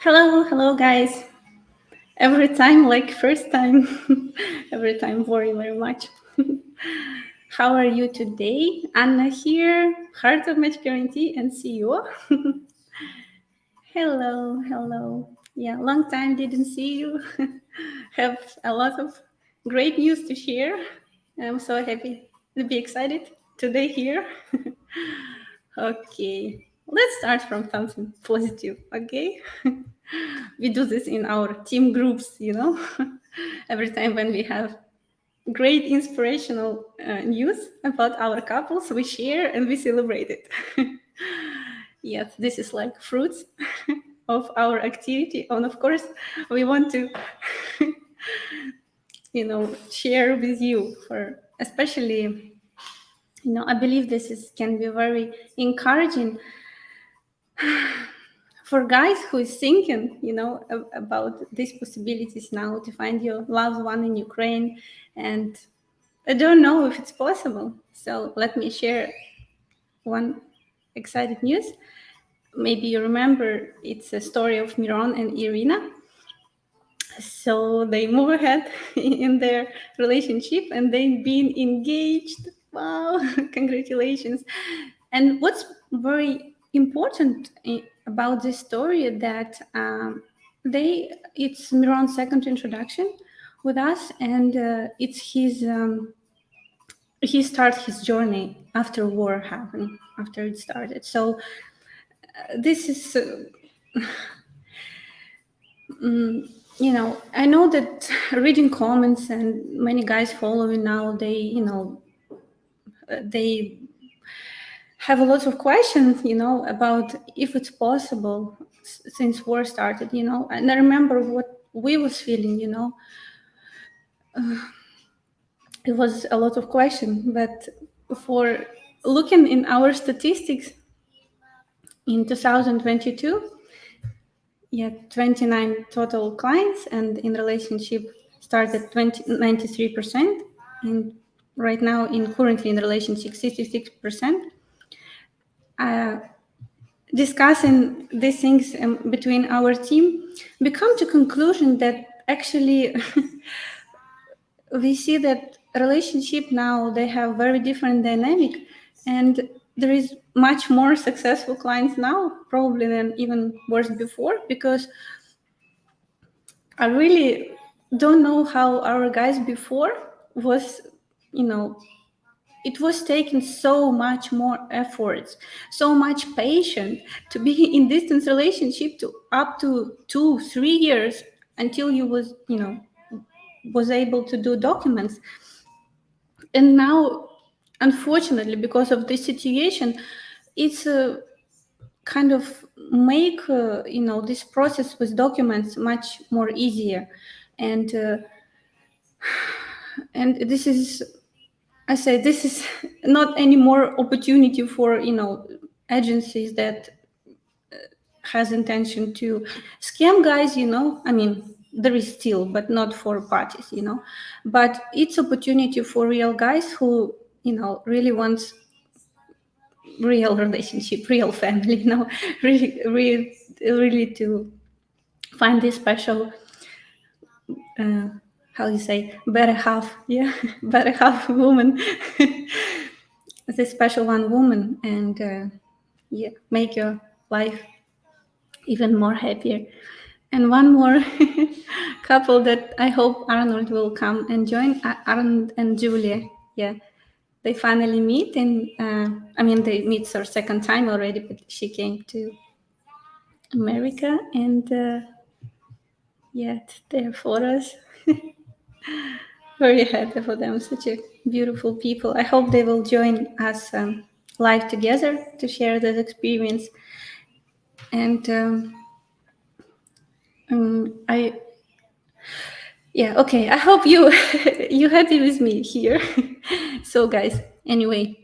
Hello, guys. Every time, like first time, every time, worry very much. How are you today? Anna here, Heart of Match Guarantee and CEO. Hello. Yeah, long time didn't see you. Have a lot of great news to share. I'm so happy to be excited today here. Okay, let's start from something positive, okay? We do this in our team groups. Every time when we have great inspirational news about our couples, we share and we celebrate it. Yes, this is like fruits of our activity. And of course, we want to, share with you for especially, I believe this can be very encouraging for guys who is thinking, about these possibilities now to find your loved one in Ukraine, and I don't know if it's possible. So let me share one exciting news. Maybe you remember it's a story of Miron and Irina. So they move ahead in their relationship and they've been engaged. Wow, congratulations. And what's very important about this story that it's Miron's second introduction with us, and it's his he started his journey after war happened, after it started. So this is I know that reading comments and many guys following now, they have a lot of questions, about if it's possible since war started, and I remember what we was feeling, it was a lot of questions, but for looking in our statistics in 2022, 29 total clients, and in relationship started 93%, and right now currently in relationship 66%. Discussing these things between our team, we come to conclusion that actually we see that relationship now, they have very different dynamic, and there is much more successful clients now probably than even worse before, because I really don't know how our guys before was, it was taking so much more efforts, so much patience to be in distance relationship to up to 2-3 years until you was able to do documents. And now, unfortunately, because of this situation, it's a kind of make this process with documents much more easier, and this is, I say, this is not any more opportunity for agencies that has intention to scam guys. I mean, there is still, but not for parties. But it's opportunity for real guys who really wants real relationship, real family. Really to find this special. How you say, better half, yeah, better half woman, the special one woman, and make your life even more happier. And one more couple that I hope Arnold will come and join, Arnold and Julia. Yeah, they finally meet, and they meet for second time already, but she came to America, and they're for us. Very happy for them, such a beautiful people. I hope they will join us live together to share this experience. And I hope you happy with me here. So guys, anyway,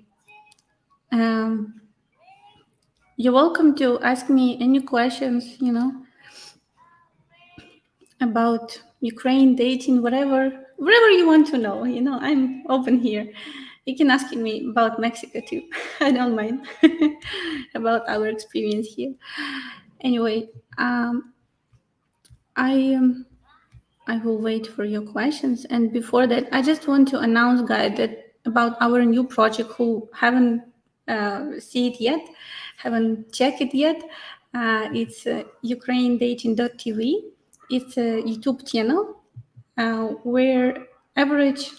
you're welcome to ask me any questions, about Ukraine, dating, whatever you want to know. I'm open here. You can ask me about Mexico too. I don't mind about our experience here. Anyway, I will wait for your questions. And before that, I just want to announce, guys, that about our new project who haven't see it yet, haven't checked it yet. It's ukrainedating.tv. It's a YouTube channel where average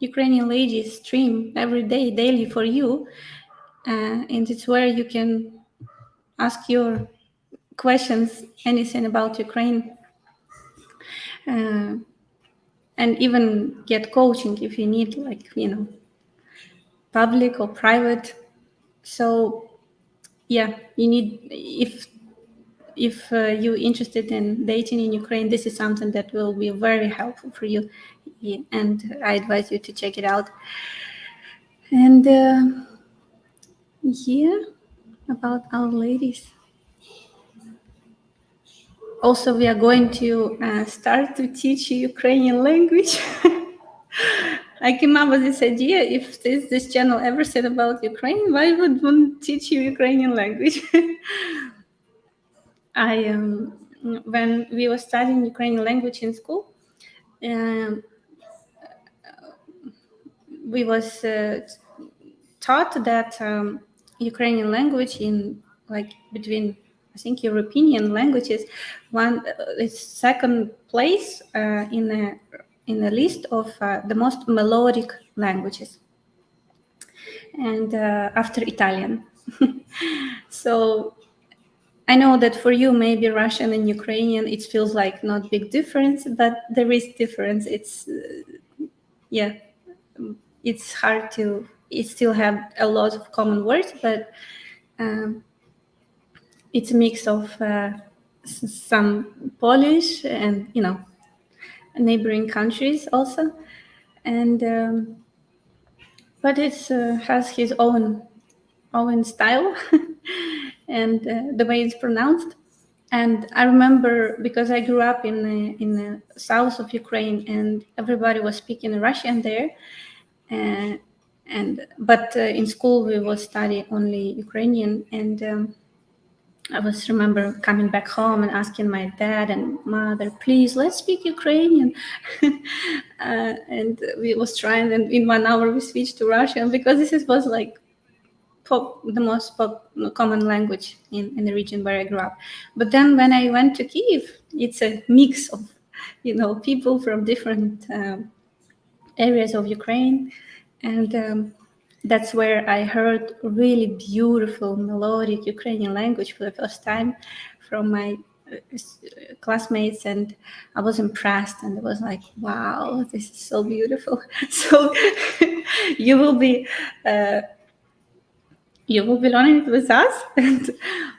Ukrainian ladies stream every day, daily for you. And it's where you can ask your questions, anything about Ukraine. And even get coaching if you need, like, public or private. So yeah, you need, if you're interested in dating in Ukraine, this is something that will be very helpful for you. Yeah, and I advise you to check it out. And yeah, about our ladies. Also, we are going to start to teach Ukrainian language. I came up with this idea: if this channel ever said about Ukraine, why would one teach you Ukrainian language? When we were studying Ukrainian language in school, we was taught that Ukrainian language in, like, between, I think, European languages, is second place in a list of the most melodic languages, and after Italian. So I know that for you, maybe Russian and Ukrainian, it feels like not big difference, but there is difference. It's it's hard to. It still have a lot of common words, but it's a mix of some Polish and neighboring countries also, and but it has his own style and the way it's pronounced. And I remember, because I grew up in the south of Ukraine, and everybody was speaking Russian there, but in school we will study only Ukrainian. And I was remember coming back home and asking my dad and mother, please, let's speak Ukrainian. And we was trying, and in 1 hour we switched to Russian, because was like the most common language in the region where I grew up. But then when I went to Kyiv, it's a mix of people from different areas of Ukraine, and that's where I heard really beautiful melodic Ukrainian language for the first time from my classmates, and I was impressed, and it was like, wow, this is so beautiful. So you will be learning it with us, and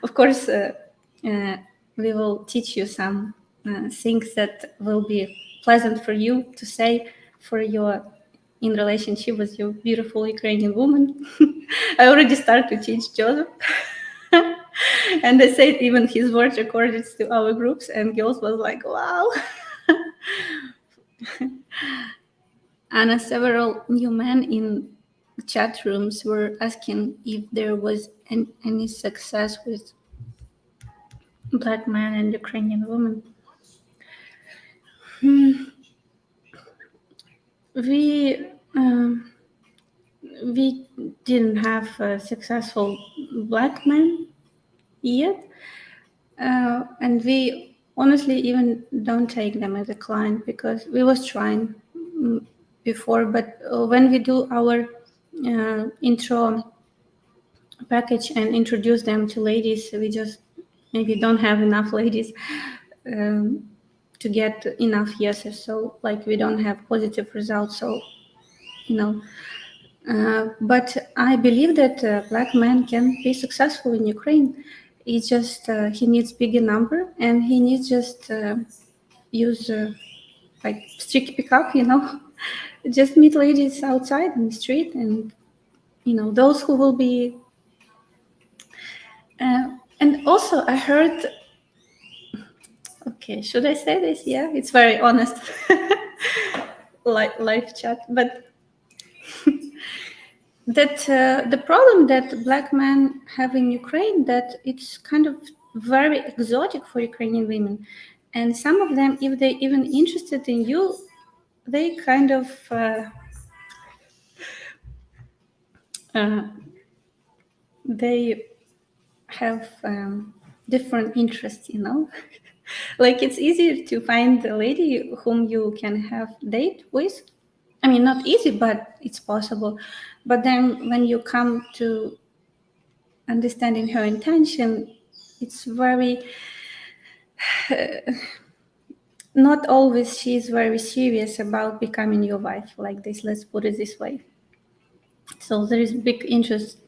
of course we will teach you some things that will be pleasant for you to say for your in relationship with your beautiful Ukrainian woman. I already started to teach Joseph. And I said even his words recorded to our groups, and girls was like, wow. And several new men in chat rooms were asking if there was any success with Black man and Ukrainian woman. We didn't have a successful Black man yet, and we honestly even don't take them as a client, because we was trying before. But when we do our intro package and introduce them to ladies, we just maybe don't have enough ladies to get enough yeses. So, like, we don't have positive results. So, but I believe that Black man can be successful in Ukraine. It's just he needs bigger number, and he needs just use like strict pickup, just meet ladies outside in the street, and those who will be. And also, I heard. Okay, should I say this? Yeah, it's very honest, live chat, but. That the problem that Black men have in Ukraine, that it's kind of very exotic for Ukrainian women, And some of them, if they even interested in you, they kind of they have different interests, you know. Like it's easier to find a lady whom you can have date with. I mean, not easy, but it's possible. But then when you come to understanding her intention, it's very not always she's very serious about becoming your wife like this. Let's put it this way. So there is big interest.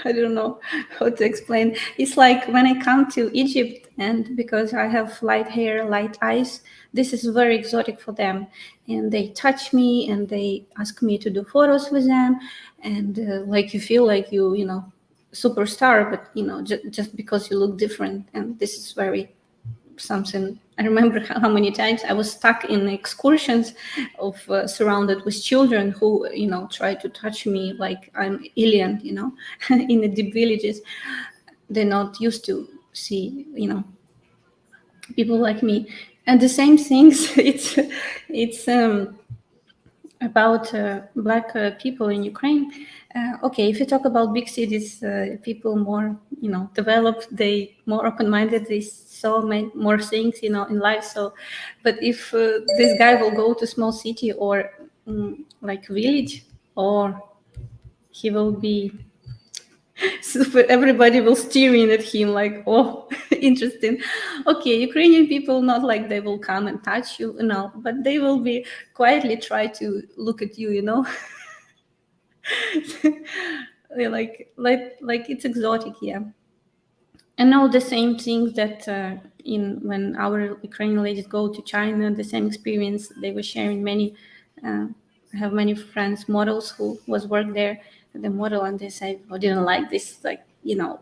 I don't know how to explain. It's like when I come to Egypt, and because I have light hair, light eyes, this is very exotic for them. And they touch me and they ask me to do photos with them. And like you feel like you know, superstar, but, you know, just because you look different. And this is very something. I remember how many times I was stuck in excursions of surrounded with children who, you know, try to touch me like I'm alien, you know, in the deep villages. They're not used to see, you know, people like me. And the same things, it's about black people in Ukraine. Okay, if you talk about big cities, people more, you know, developed, they more open-minded, they saw more things, you know, in life. So, but if this guy will go to small city or like village, or he will be super, everybody will staring at him like, oh, interesting. Okay, Ukrainian people, not like they will come and touch you, no, but they will be quietly try to look at you, you know. They like it's exotic, yeah. And now the same thing that in when our Ukrainian ladies go to China, the same experience they were sharing. Many I have many friends, models who was work there, the model, and they say, "I didn't like this." Like, you know,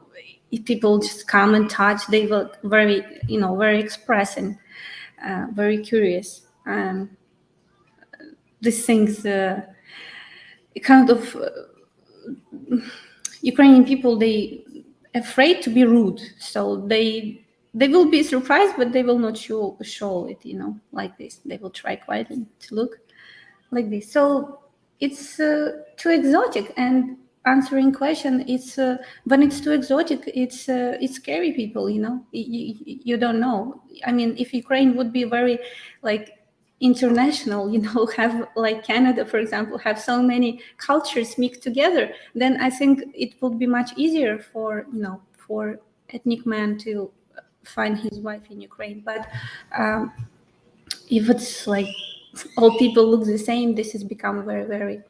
if people just come and touch, they were very, you know, very expressing, very curious. These things kind of Ukrainian people, they afraid to be rude, so they will be surprised, but they will not show it, you know, like this. They will try quietly to look like this. So it's too exotic. And answering question, it's when it's too exotic, it's scary people, you know. You don't know. I mean, if Ukraine would be very like international, you know, have like Canada, for example, have so many cultures mixed together, then I think it would be much easier for, you know, for ethnic man to find his wife in Ukraine. But if it's like all people look the same, this has become very, very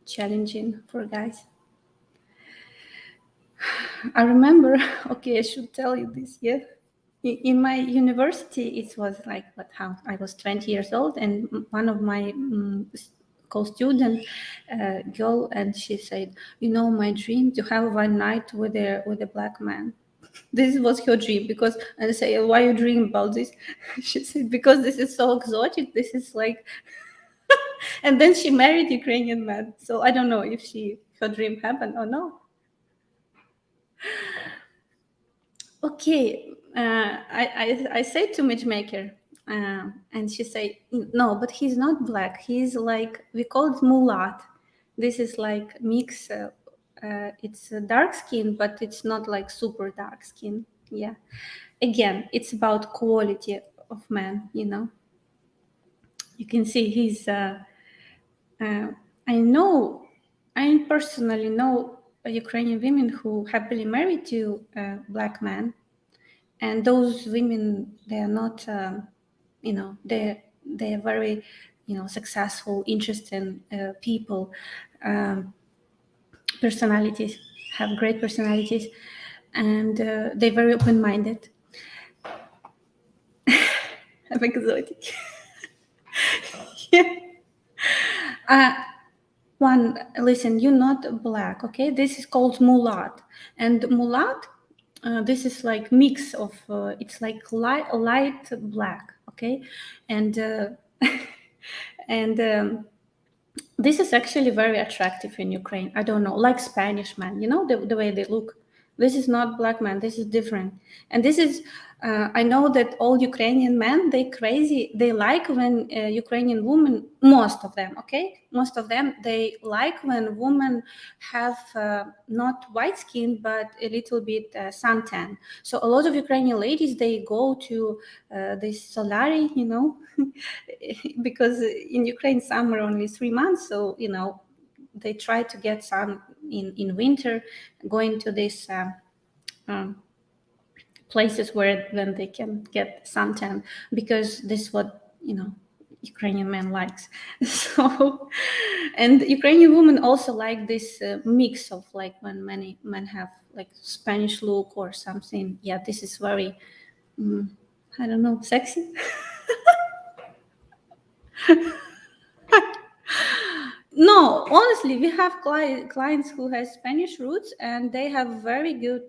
challenging for guys. I remember, okay, I should tell you this, yeah. In my university, it was like, how I was 20 years old, and one of my co-student girl, and she said, you know, my dream to have one night with a black man. This was her dream. Because, and I say, why you dream about this? She said, because this is so exotic. This is like, and then she married Ukrainian man. So I don't know if her dream happened or no. Okay, I said to matchmaker, and she said, no, but he's not black. He's like, we call it mulat. This is like mix. It's a dark skin, but it's not like super dark skin. Yeah. Again, it's about quality of man. You know. You can see he's. I personally know Ukrainian women who happily married to black men. And those women, they are not, you know, they're very, you know, successful, interesting people, personalities, have great personalities, and they're very open-minded. I'm exotic. Yeah. One, listen, you're not black, okay? This is called mulat, and mulat. This is like mix of it's like light black, okay, and and this is actually very attractive in Ukraine. I don't know, like Spanish man, you know, the way they look, This is not black man. This is different. And this is, I know that all Ukrainian men, they crazy. They like when Ukrainian women, most of them, okay? Most of them, they like when women have not white skin, but a little bit suntan. So a lot of Ukrainian ladies, they go to this solari, you know, because in Ukraine, summer only 3 months. So, you know, they try to get sun in winter, going to these places where then they can get suntan, because this is what, you know, Ukrainian man likes. So, and Ukrainian women also like this mix of like when many men have like Spanish look or something. Yeah, this is very, I don't know, sexy. No, honestly, we have clients who has Spanish roots, and they have very good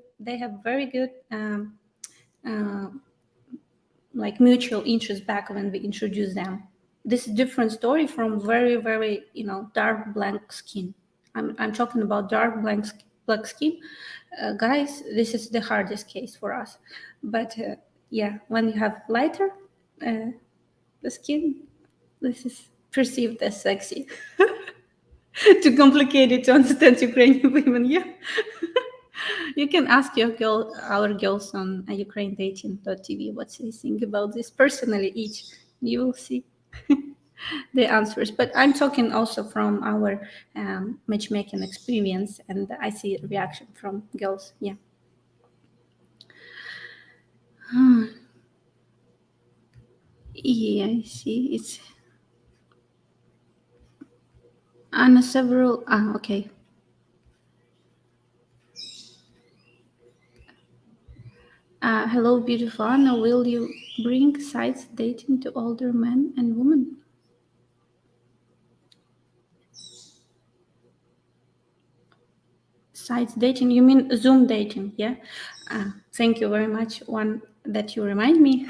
like mutual interest back when we introduce them. This is a different story from very, very, you know, dark black skin. I'm talking about dark black skin. Guys, this is the hardest case for us. But yeah, when you have lighter the skin, this is perceived as sexy. Too complicated to understand Ukrainian women, yeah. You can ask our girls on ukrainedating.tv what they think about this personally each. You will see the answers. But I'm talking also from our matchmaking experience, and I see reaction from girls, yeah. Yeah, I see. It's on several. Okay. Hello, beautiful Anna. Will you bring sites dating to older men and women? Sites dating? You mean Zoom dating? Yeah. Thank you very much. One that you remind me.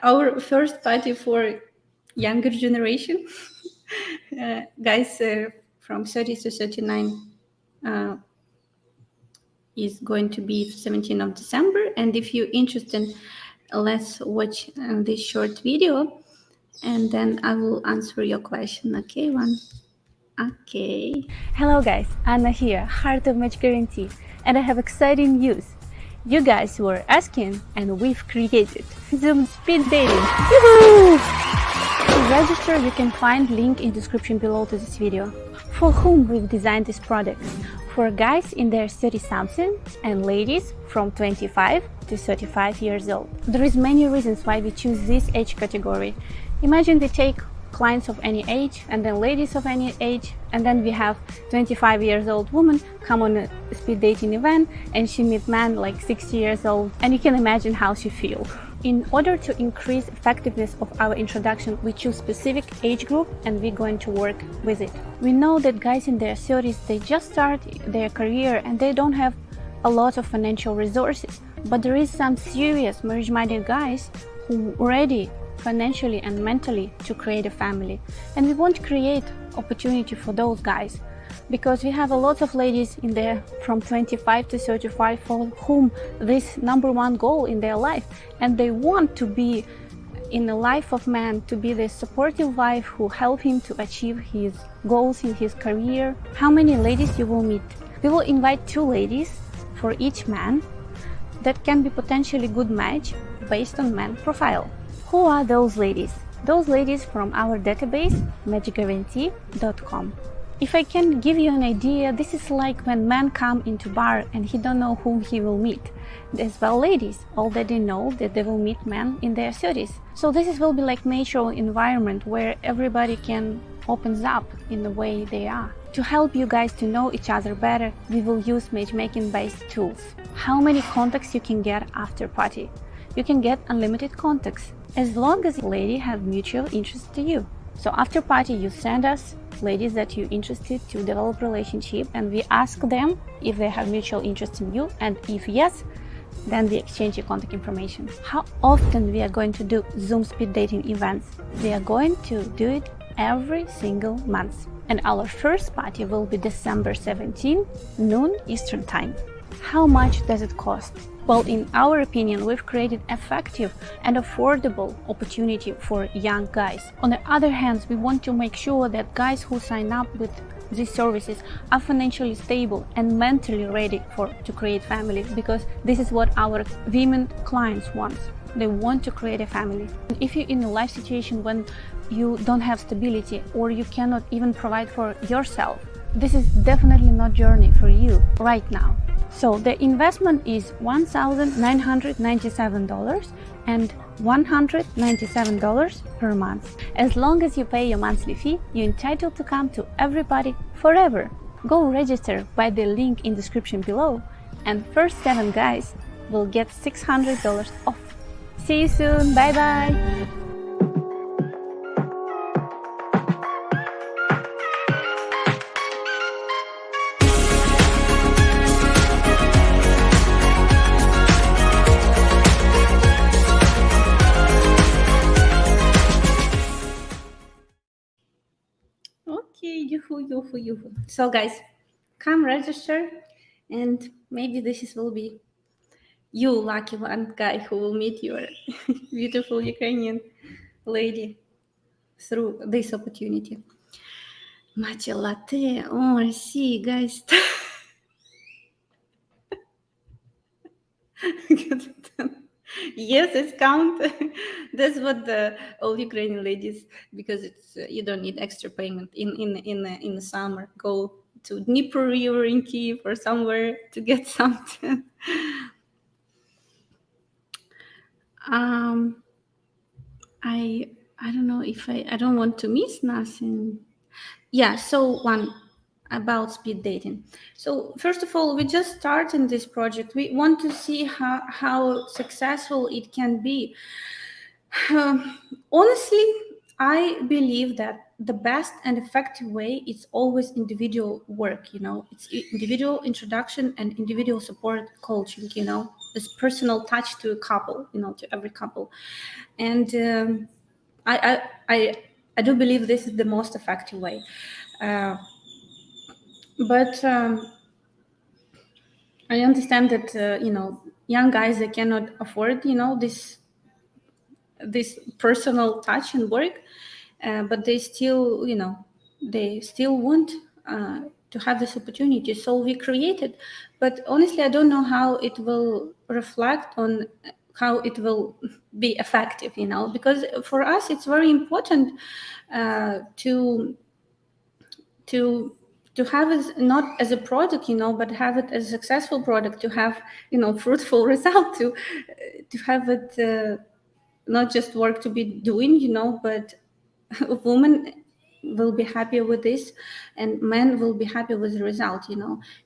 Our first party for younger generation, guys from 30 to 39. Is going to be 17th of December, and if you're interested, let's watch this short video, and then I will answer your question. Okay, one. Okay. Hello guys, Anna here, Heart of Match Guarantee, and I have exciting news. You guys were asking, and we've created Zoom speed dating. Yoo-hoo! To register, you can find link in description below to this video. For whom we've designed this product? For guys in their 30-something and ladies from 25 to 35 years old. There is many reasons why we choose this age category. Imagine we take clients of any age and then ladies of any age, and then we have 25 years old woman come on a speed dating event and she meet man like 60 years old, and you can imagine how she feels. In order to increase effectiveness of our introduction, we choose specific age group and we're going to work with it. We know that guys in their 30s, they just start their career and they don't have a lot of financial resources, but there is some serious marriage-minded guys who are ready financially and mentally to create a family, and we want to create opportunity for those guys, because we have a lot of ladies in there from 25 to 35 for whom this number one goal in their life, and they want to be in the life of man, to be the supportive wife who help him to achieve his goals in his career. How many ladies you will meet? We will invite 2 ladies for each man that can be potentially good match based on man profile. Who are those ladies? Those ladies from our database, matchguarantee.com. If I can give you an idea, this is like when men come into bar and he don't know whom he will meet. As well, ladies already know that they will meet men in their 30s. So this will be like natural environment where everybody can opens up in the way they are. To help you guys to know each other better, we will use matchmaking based tools. How many contacts you can get after party? You can get unlimited contacts as long as the lady have mutual interest to you. So after party, you send us ladies that you're interested to develop relationship, and we ask them if they have mutual interest in you, and if yes, then we exchange your contact information. How often we are going to do Zoom speed dating events? We are going to do it every single month, and our first party will be December 17, noon Eastern time. How much does it cost? Well, in our opinion, we've created effective and affordable opportunity for young guys. On the other hand, we want to make sure that guys who sign up with these services are financially stable and mentally ready to create families, because this is what our women clients want. They want to create a family. If you're in a life situation when you don't have stability or you cannot even provide for yourself, this is definitely not journey for you right now. So the investment is $1,997 and $197 per month. As long as you pay your monthly fee, you're entitled to come to everybody forever. Go register by the link in description below, and first 7 guys will get $600 off. See you soon. Bye bye. Okay, yoo-hoo. So guys, come register, and maybe will be you, lucky one guy, who will meet your beautiful Ukrainian lady through this opportunity. Matcha latte. Oh, I see, guys. Yes, it's count. That's what all Ukrainian ladies, because it's you don't need extra payment in the summer. Go to Dnieper River in Kiev or somewhere to get something. I don't know if I don't want to miss nothing. Yeah, so one about speed dating. So first of all, we just started this project. We want to see how successful it can be. Honestly, I believe that the best and effective way is always individual work. It's individual introduction and individual support coaching. This personal touch to a couple. To every couple, and I do believe this is the most effective way. But I understand that young guys, they cannot afford this personal touch and work, but they still want to have this opportunity. So we created, but honestly, I don't know how it will reflect on how it will be effective. Because for us it's very important to have it not as a product, but have it as a successful product, to have fruitful result, to have it not just work to be doing, but women will be happy with this, and men will be happy with the result.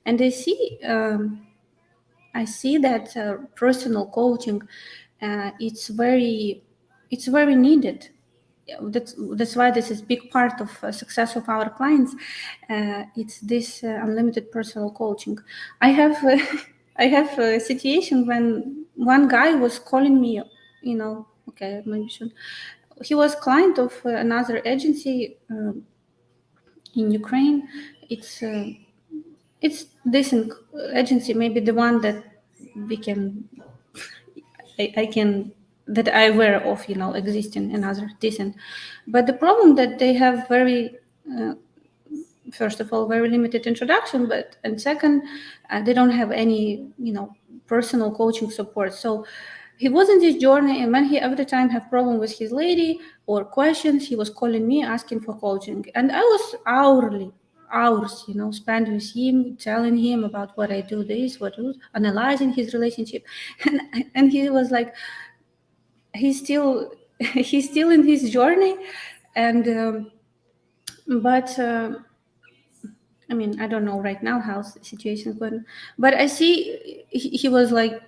And I see that personal coaching, it's very needed. That's why this is big part of success of our clients. It's this unlimited personal coaching. I have a situation when one guy was calling me. Okay, maybe should. He was client of another agency in Ukraine. It's decent agency, maybe the one that we can. I can that I aware of, existing another decent. But the problem that they have very, first of all, very limited introduction, and second, they don't have any, personal coaching support. So he was in this journey, and when he every time have problem with his lady or questions, he was calling me asking for coaching, and I was hours, spent with him, telling him about what I do, analyzing his relationship, and he was like, he's still in his journey, and but I mean, I don't know right now how the situation is going, but I see he was like,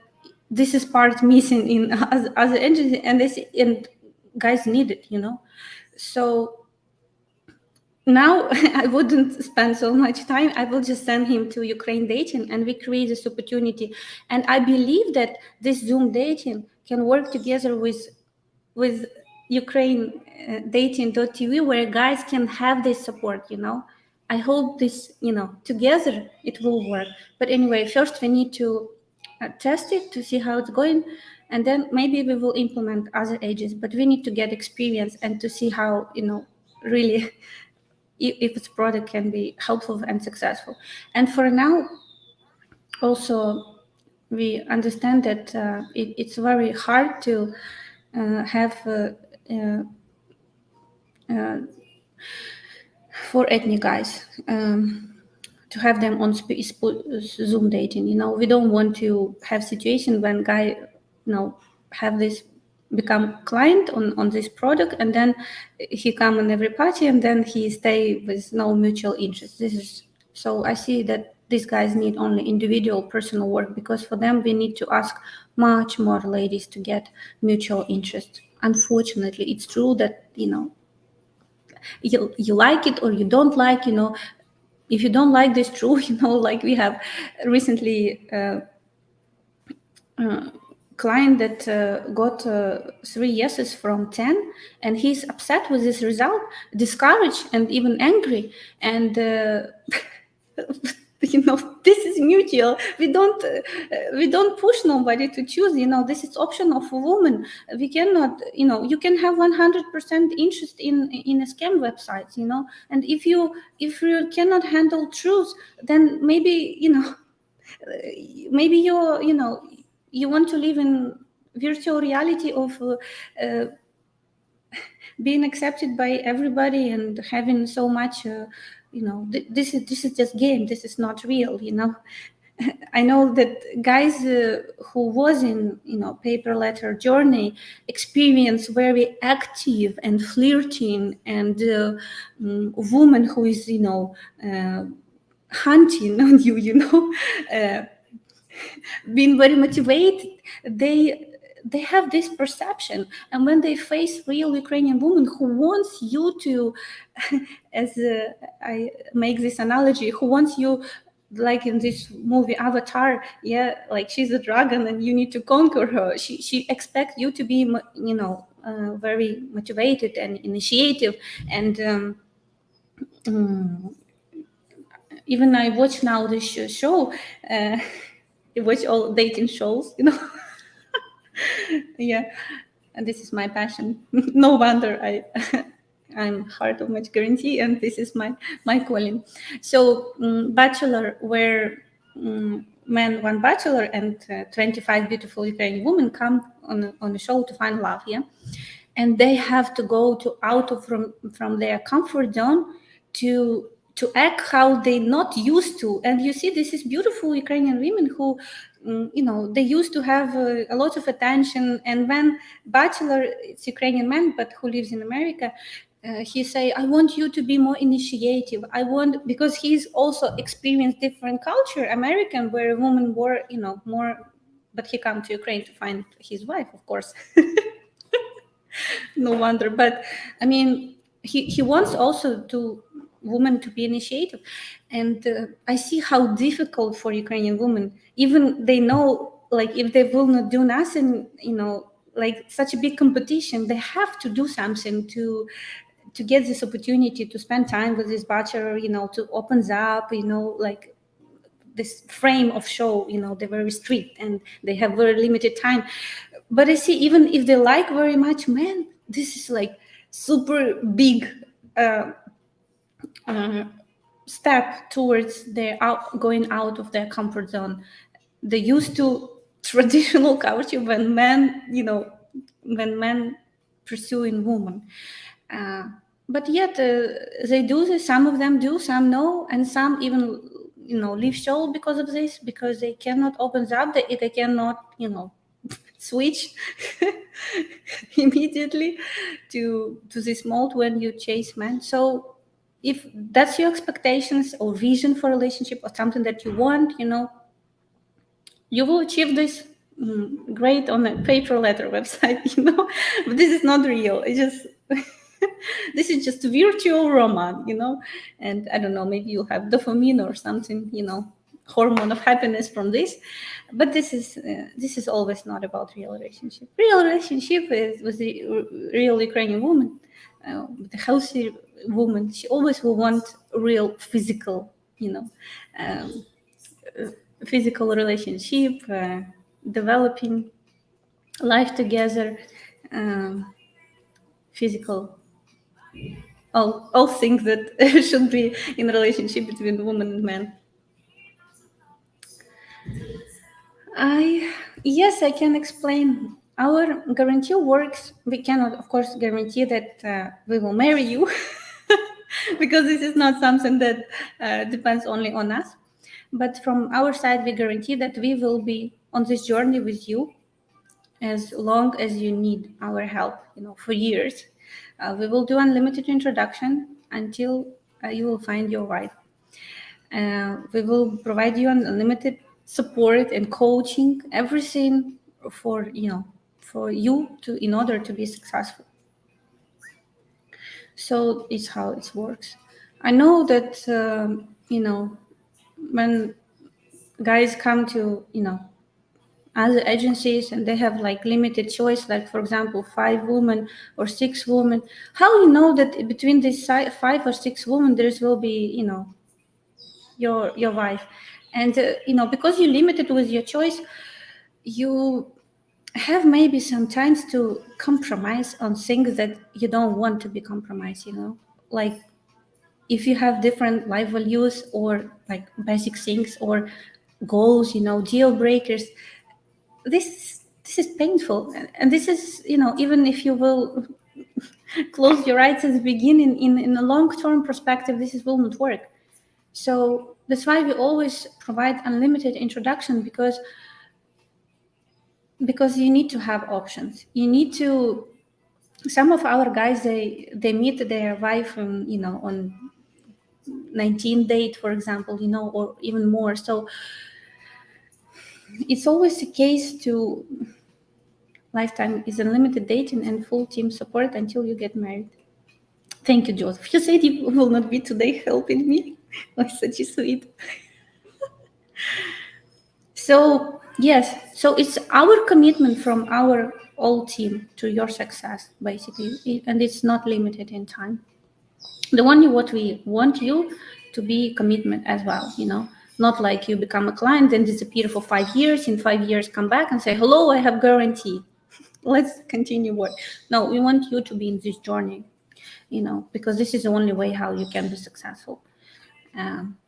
this is part missing in other engines, and guys need it, so now I wouldn't spend so much time. I will just send him to Ukraine dating, and we create this opportunity. And I believe that this Zoom dating can work together with Ukraine dating.tv, where guys can have this support. I hope this, together it will work. But anyway, first we need to test it to see how it's going, and then maybe we will implement other ages. But we need to get experience and to see how, really, if this product can be helpful and successful. And for now, also, we understand that it's very hard to have for ethnic guys to have them on Zoom dating. We don't want to have situation when guy, have this become client on this product, and then he come on every party, and then he stay with no mutual interest. So I see that these guys need only individual personal work, because for them we need to ask much more ladies to get mutual interest. Unfortunately, it's true that you like it or you don't like, if you don't like this true, like we have recently client that got 3 yeses from 10, and he's upset with this result, discouraged and even angry, and this is mutual. We don't push nobody to choose. This is option of a woman. We cannot. You can have 100% interest in a scam website. And if you cannot handle truth, then maybe maybe you want to live in virtual reality of being accepted by everybody and having so much. This is just game. This is not real. I know that guys who was in paper letter journey experience very active and flirting, and woman who is hunting on you, being very motivated. They have this perception, and when they face real Ukrainian woman who wants you to, as I make this analogy, who wants you, like in this movie Avatar, like she's a dragon and you need to conquer her. She expects you to be, very motivated and initiative, and even I watch now this show. I watch all dating shows, and this is my passion. No wonder I'm heart of match guarantee, and this is my calling. So bachelor, where men one bachelor and 25 beautiful Ukrainian women come on the show to find love, and they have to go from their comfort zone to act how they not used to. And you see, this is beautiful Ukrainian women who they used to have a lot of attention, and when bachelor, it's Ukrainian man but who lives in America, he say, I want you to be more initiative. Because he's also experienced different culture, American, where women were more, but he come to Ukraine to find his wife, of course. No wonder. But I mean, he wants also women to be initiative, and I see how difficult for Ukrainian women, even they know, like if they will not do nothing, like such a big competition, they have to do something to get this opportunity to spend time with this bachelor, to opens up, like this frame of show, they're very strict and they have very limited time. But I see, even if they like very much men, this is like super big step towards their going out of their comfort zone. They used to traditional culture when men pursuing women, but yet they do this. Some of them do, some no, and some even leave show because of this, because they cannot open up. They cannot switch immediately to this mode when you chase men. So if that's your expectations or vision for a relationship or something that you want, you will achieve this great on a paper letter website, but this is not real. It's just this is just virtual romance, and I don't know, maybe you have dopamine or something, hormone of happiness from this, but this is always not about real relationship. Real relationship is with the real Ukrainian woman, with a healthy woman, she always will want real physical, physical relationship, developing life together, physical, all things that should be in a relationship between woman and man. Yes, I can explain. Our guarantee works. We cannot, of course, guarantee that we will marry you because this is not something that depends only on us. But from our side, we guarantee that we will be on this journey with you as long as you need our help, for years. We will do unlimited introduction until you will find your wife. We will provide you unlimited support and coaching, everything for you to in order to be successful. So it's how it works. I know that when guys come to other agencies and they have like limited choice, like for example 5 women or 6 women, how you know that between these 5 or 6 women there will be your wife? And because you're limited with your choice, you have maybe sometimes to compromise on things that you don't want to be compromised, like if you have different life values or like basic things or goals, deal breakers. This is painful, and this is even if you will close your eyes at the beginning, in a long-term perspective this will not work. So that's why we always provide unlimited introduction, because you need to have options. You need to, some of our guys, they meet their wife on 19th date, for example, or even more. So it's always a case to lifetime is unlimited dating and full team support until you get married. Thank you, Joseph. You said you will not be today helping me. Oh, such a sweet. So yes, so it's our commitment from our whole team to your success, basically, and it's not limited in time. The only what we want you to be commitment as well, not like you become a client, then disappear for 5 years, in 5 years come back and say, hello, I have guarantee. Let's continue work. No, we want you to be in this journey, because this is the only way how you can be successful.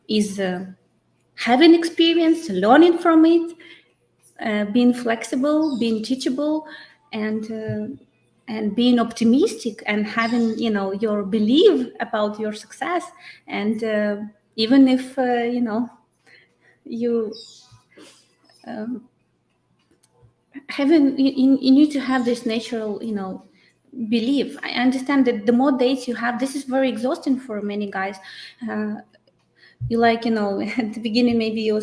Is having experience, learning from it, being flexible, being teachable, and being optimistic, and having your belief about your success. And even if you you need to have this natural belief. I understand that the more dates you have, this is very exhausting for many guys. You like at the beginning maybe you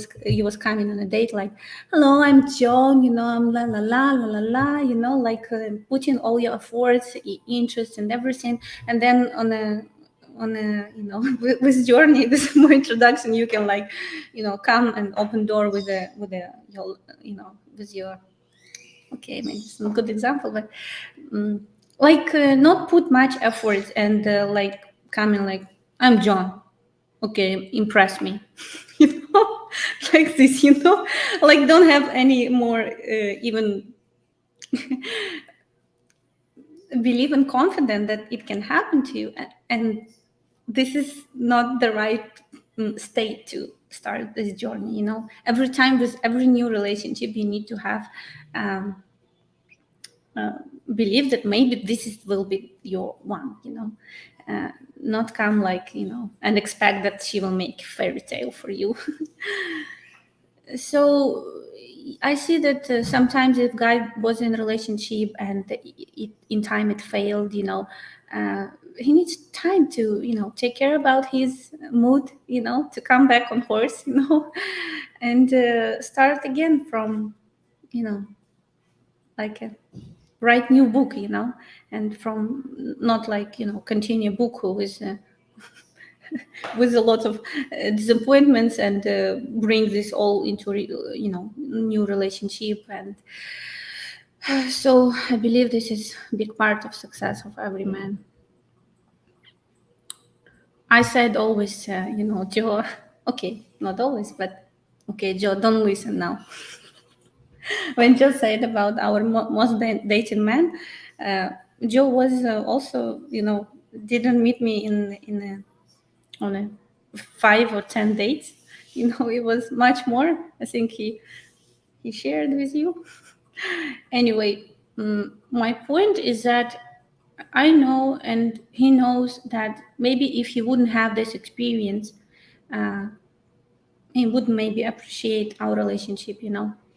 was coming on a date like, hello, I'm John, I'm la la la la la la, like putting all your efforts, interest and everything. And then on a with journey, this more introduction, you can like come and open door with your with your, okay, maybe it's not a good example, but like not put much effort and like coming like, I'm John, okay, impress me. Like this, like don't have any more even believe and confident that it can happen to you. And this is not the right state to start this journey. Every time with every new relationship, you need to have believe that maybe will be your one, not come like, and expect that she will make a fairy tale for you. So I see that sometimes if guy was in a relationship and in time it failed, he needs time to take care about his mood, to come back on horse, and start again from, like a write new book, and from not like continue book with with a lot of disappointments, and bring this all into new relationship. And so I believe this is a big part of success of every man. I said always, Joe, okay, not always, but okay, Joe, don't listen now. When Joe said about our most dating man, Joe was also, didn't meet me on a 5 or 10 dates. It was much more. I think he shared with you. Anyway, my point is that I know, and he knows, that maybe if he wouldn't have this experience, he would maybe appreciate our relationship,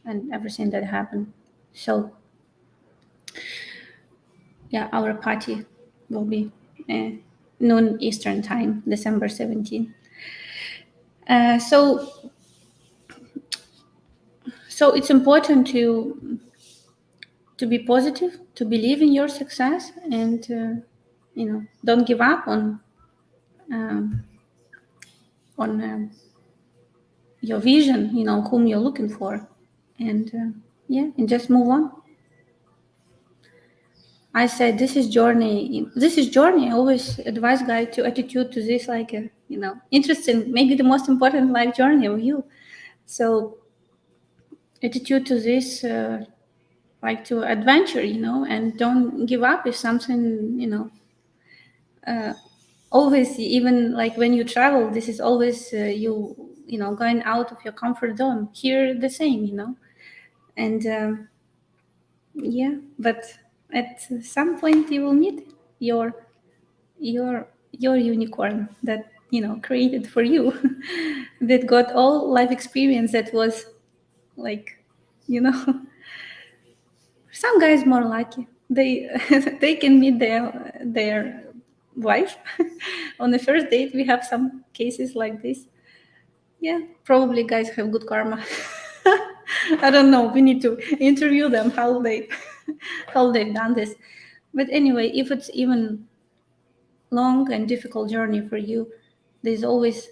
and everything that happened. So, yeah, our party will be noon Eastern time, December 17th. So it's important to be positive, to believe in your success, and don't give up on your vision, whom you're looking for, and and just move on. I said this is journey. I always advise guys to attitude to this like a interesting, maybe the most important life journey of you. So attitude to this like to adventure, and don't give up if something always, even like when you travel, this is always going out of your comfort zone. Here the same, and but at some point you will meet your unicorn that created for you that got all life experience, that was like some guys more lucky, they they can meet their wife on the first date. We have some cases like this. Yeah, probably guys have good karma. I don't know, we need to interview them how they've done this. But anyway, if it's even long and difficult journey for you, there's always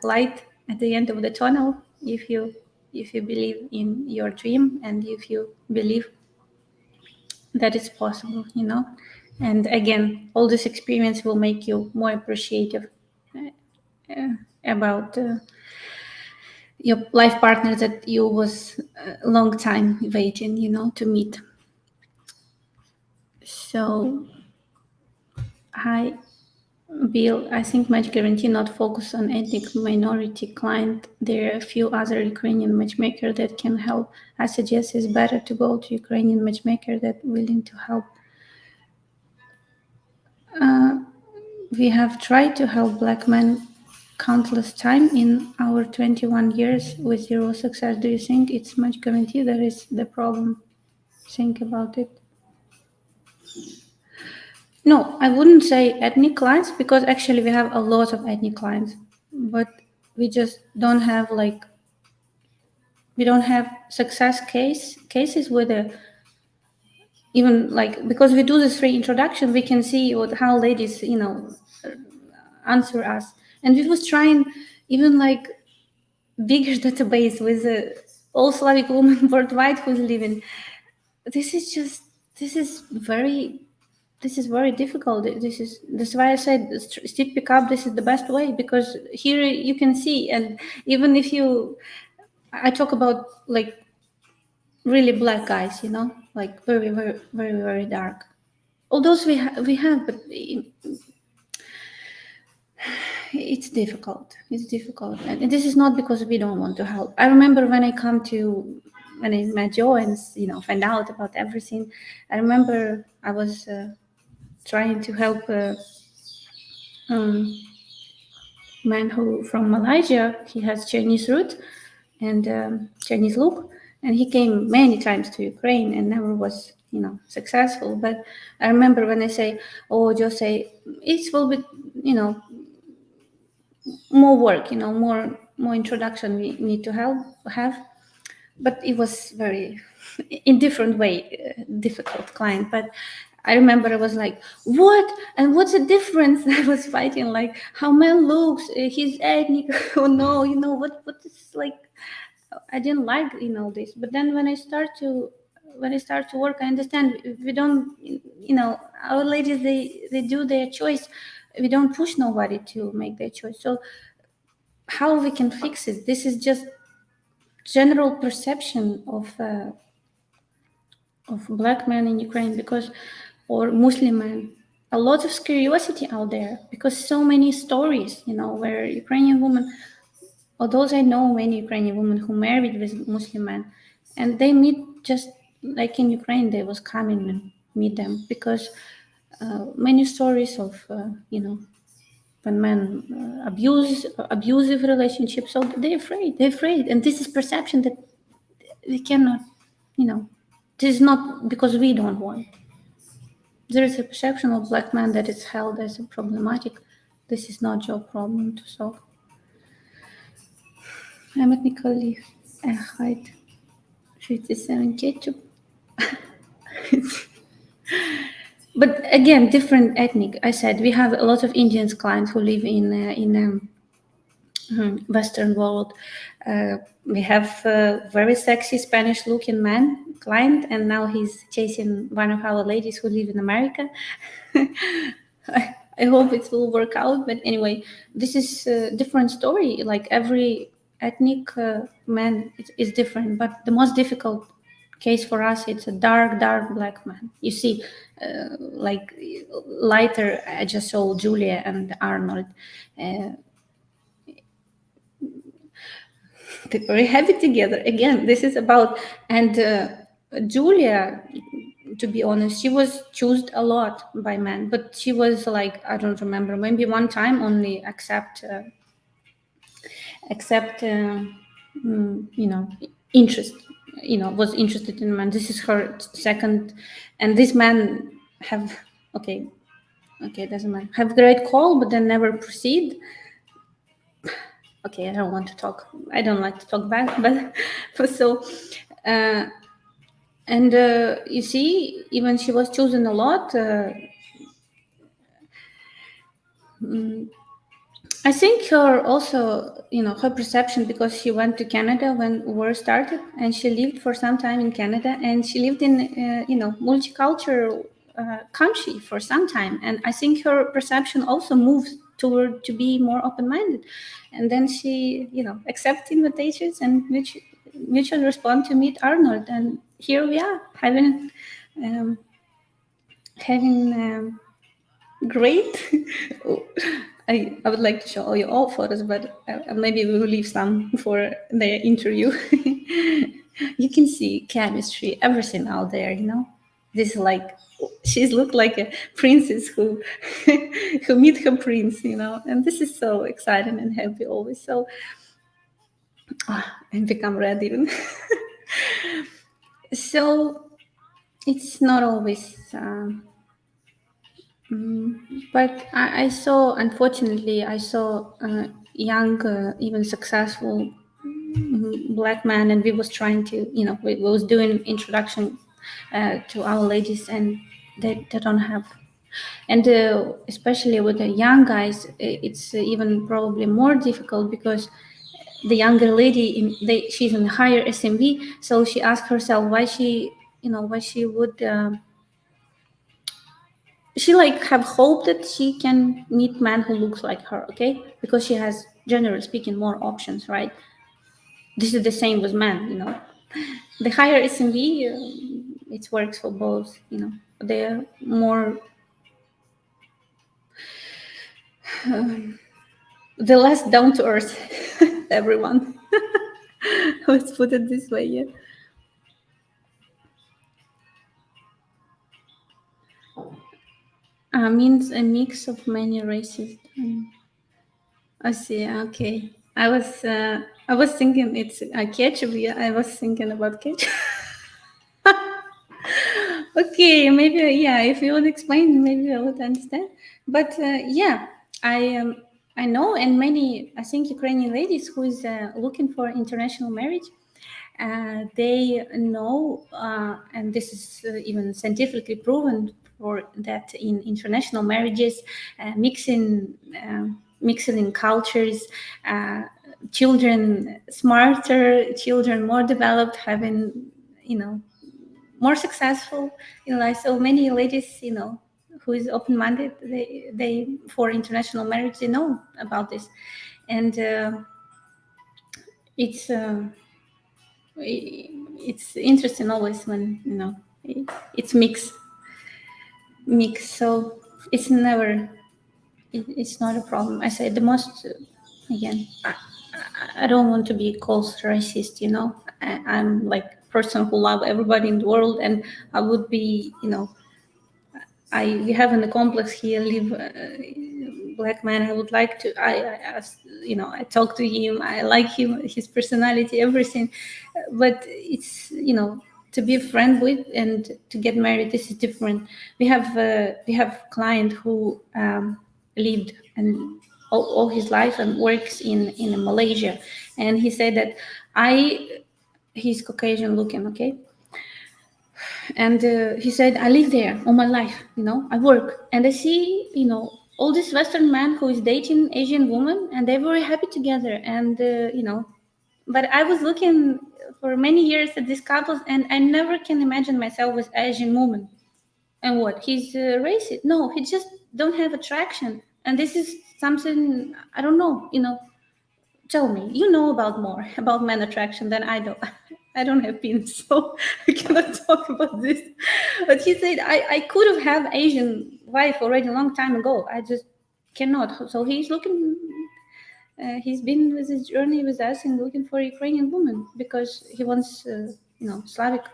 light at the end of the tunnel if you believe in your dream, and if you believe that it's possible, and again, all this experience will make you more appreciative about your life partner that you was a long time waiting to meet. So hi Bill, I think Match Guarantee not focus on ethnic minority client. There are a few other Ukrainian matchmaker that can help. I suggest it's better to go to Ukrainian matchmaker that willing to help. We have tried to help black men countless time in our 21 years with zero success. Do you think it's Match Guarantee that is the problem? Think about it. No, I wouldn't say ethnic clients, because actually we have a lot of ethnic clients, but we just don't have success cases with even because we do this free introduction, we can see how ladies answer us, and we was trying even bigger database with all Slavic women worldwide who's living. This is very difficult. That's why I said steep pickup. This is the best way, because here you can see, and even if I talk about really black guys, very, very, very, very dark. Although we have, but it's difficult. It's difficult, and this is not because we don't want to help. I remember when I met Joe and find out about everything. I remember I was trying to help a man who from Malaysia. He has Chinese root and Chinese look, and he came many times to Ukraine and never was successful. But I remember when I say, "Oh, Joe, say it will be more work, more introduction we need to have." But it was very in different way difficult client. But I remember I was like, what? And what's the difference? I was fighting how man looks, his ethnic. Oh no, what is I didn't like this. But then when I start to work, I understand we don't our ladies, they do their choice. we don't push nobody to make their choice. So how we can fix it? This is just general perception of Black men in Ukraine, because, or Muslim men, a lot of curiosity out there, because so many stories, where Ukrainian women, although I know many Ukrainian women who married with Muslim men, and they meet just like in Ukraine, they was coming and meet them, because many stories of, when men abusive relationships, so they're afraid, and this is perception that we cannot, this is not because we don't want. There is a perception of Black men that is held as problematic. This is not your problem to solve. I'm ethnically height 57 ketchup. But again, different ethnic. I said we have a lot of Indian clients who live in Western world. We have a very sexy Spanish-looking man client, and now he's chasing one of our ladies who live in America. I hope it will work out. But anyway, this is a different story. Like every ethnic man is different. But the most difficult case for us, it's a dark Black man. You see, like lighter, I just saw Julia and Arnold. They're very happy together. Again, this is about, and Julia, to be honest, she was chosen a lot by men, but she was like, I don't remember, maybe one time only accept interest, was interested in men. This is her second, and this man have, okay, doesn't matter, have great call, but then never proceed. Okay, I don't want to talk. I don't like to talk back, but so, and you see, even she was chosen a lot. I think her also, her perception, because she went to Canada when war started, and she lived for some time in Canada, and she lived in, multicultural country for some time, and I think her perception also moved toward to be more open-minded, and then she, accept invitations and mutual respond to meet Arnold, and here we are having great. I would like to show you all photos, but maybe we will leave some for the interview. You can see chemistry, everything out there, This is like, she's looked like a princess who who meet her prince, and this is so exciting and happy always. So, and become red even. So, it's not always... but I saw, unfortunately, young, even successful Black man, and we was trying to, we was doing introduction to our ladies, and they don't have, and especially with the young guys, it's even probably more difficult, because the younger lady, she's in higher SMV, so she asked herself why she would... she like have hope that she can meet man who looks like her, okay? Because she has, generally speaking, more options, right? This is the same with men, The higher SMV, it works for both, They're more... the less down to earth, everyone. Let's put it this way, yeah. Means a mix of many races. I see. Okay, I was thinking it's a ketchup. Yeah, I was thinking about ketchup. Okay, maybe, yeah. If you would explain, maybe I would understand. But yeah, I know, and many, I think, Ukrainian ladies who is looking for international marriage. They know, and this is even scientifically proven, for that in international marriages, mixing in cultures, children smarter, children more developed, having, more successful in life. So many ladies, who is open-minded, they for international marriage, they know about this, and it's interesting always when it's mix. So it's never it's not a problem. I say the most again. I don't want to be called racist. I'm like a person who love everybody in the world, and I would be we have in the complex here live black man. I would like to. I talk to him. I like him, his personality, everything. But it's to be a friend with and to get married. This is different. We have client who lived and all his life and works in Malaysia, and he said that he's Caucasian looking, okay. And he said, I live there all my life, I work. And I see, all this Western man who is dating Asian woman, and they're very happy together. And, but I was looking for many years at these couples, and I never can imagine myself with Asian woman. And what? He's racist? No, he just don't have attraction. And this is something, I don't know, tell me, you know about more about man attraction than I do. I don't have penis, so I cannot talk about this. But he said I could have Asian wife already a long time ago. I just cannot. So he's looking. He's been with his journey with us and looking for a Ukrainian woman because he wants, Slavic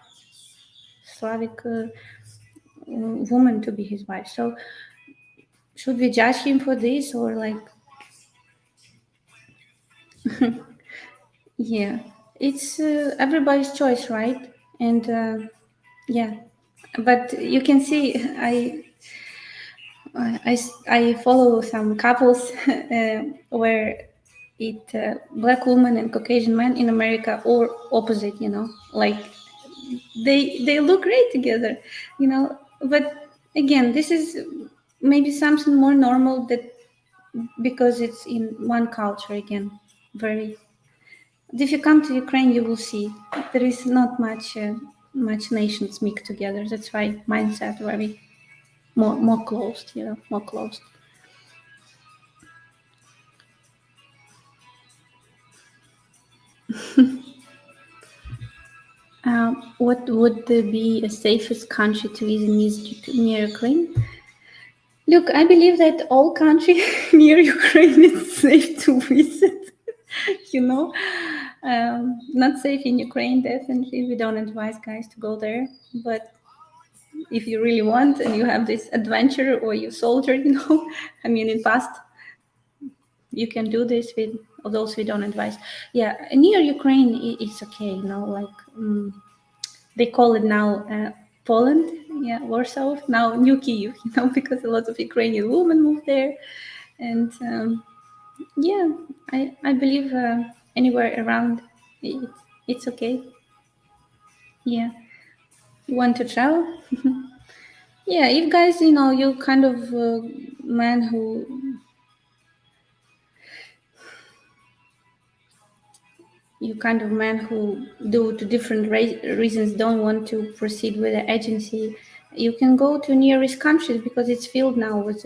woman to be his wife. So should we judge him for this or like? Yeah, it's everybody's choice, right? And yeah, but you can see I follow some couples where black woman and Caucasian man in America or opposite, like they look great together, But again, this is maybe something more normal because it's in one culture again, very. If you come to Ukraine, you will see there is not much nations mixed together. That's why mindset very more closed, more closed. What would be a safest country to visit near Ukraine? Look, I believe that all country near Ukraine is safe to visit. Not safe in Ukraine, definitely. We don't advise guys to go there. But if you really want and you have this adventure or you soldier, in past, you can do this with those we don't advise. Yeah, near Ukraine, it's okay, they call it now Poland, Warsaw, now New Kyiv, because a lot of Ukrainian women moved there. And I believe anywhere around it's okay. Yeah, you want to travel? Yeah, if guys, you kind of man who due to different reasons don't want to proceed with the agency, you can go to nearest countries because it's filled now with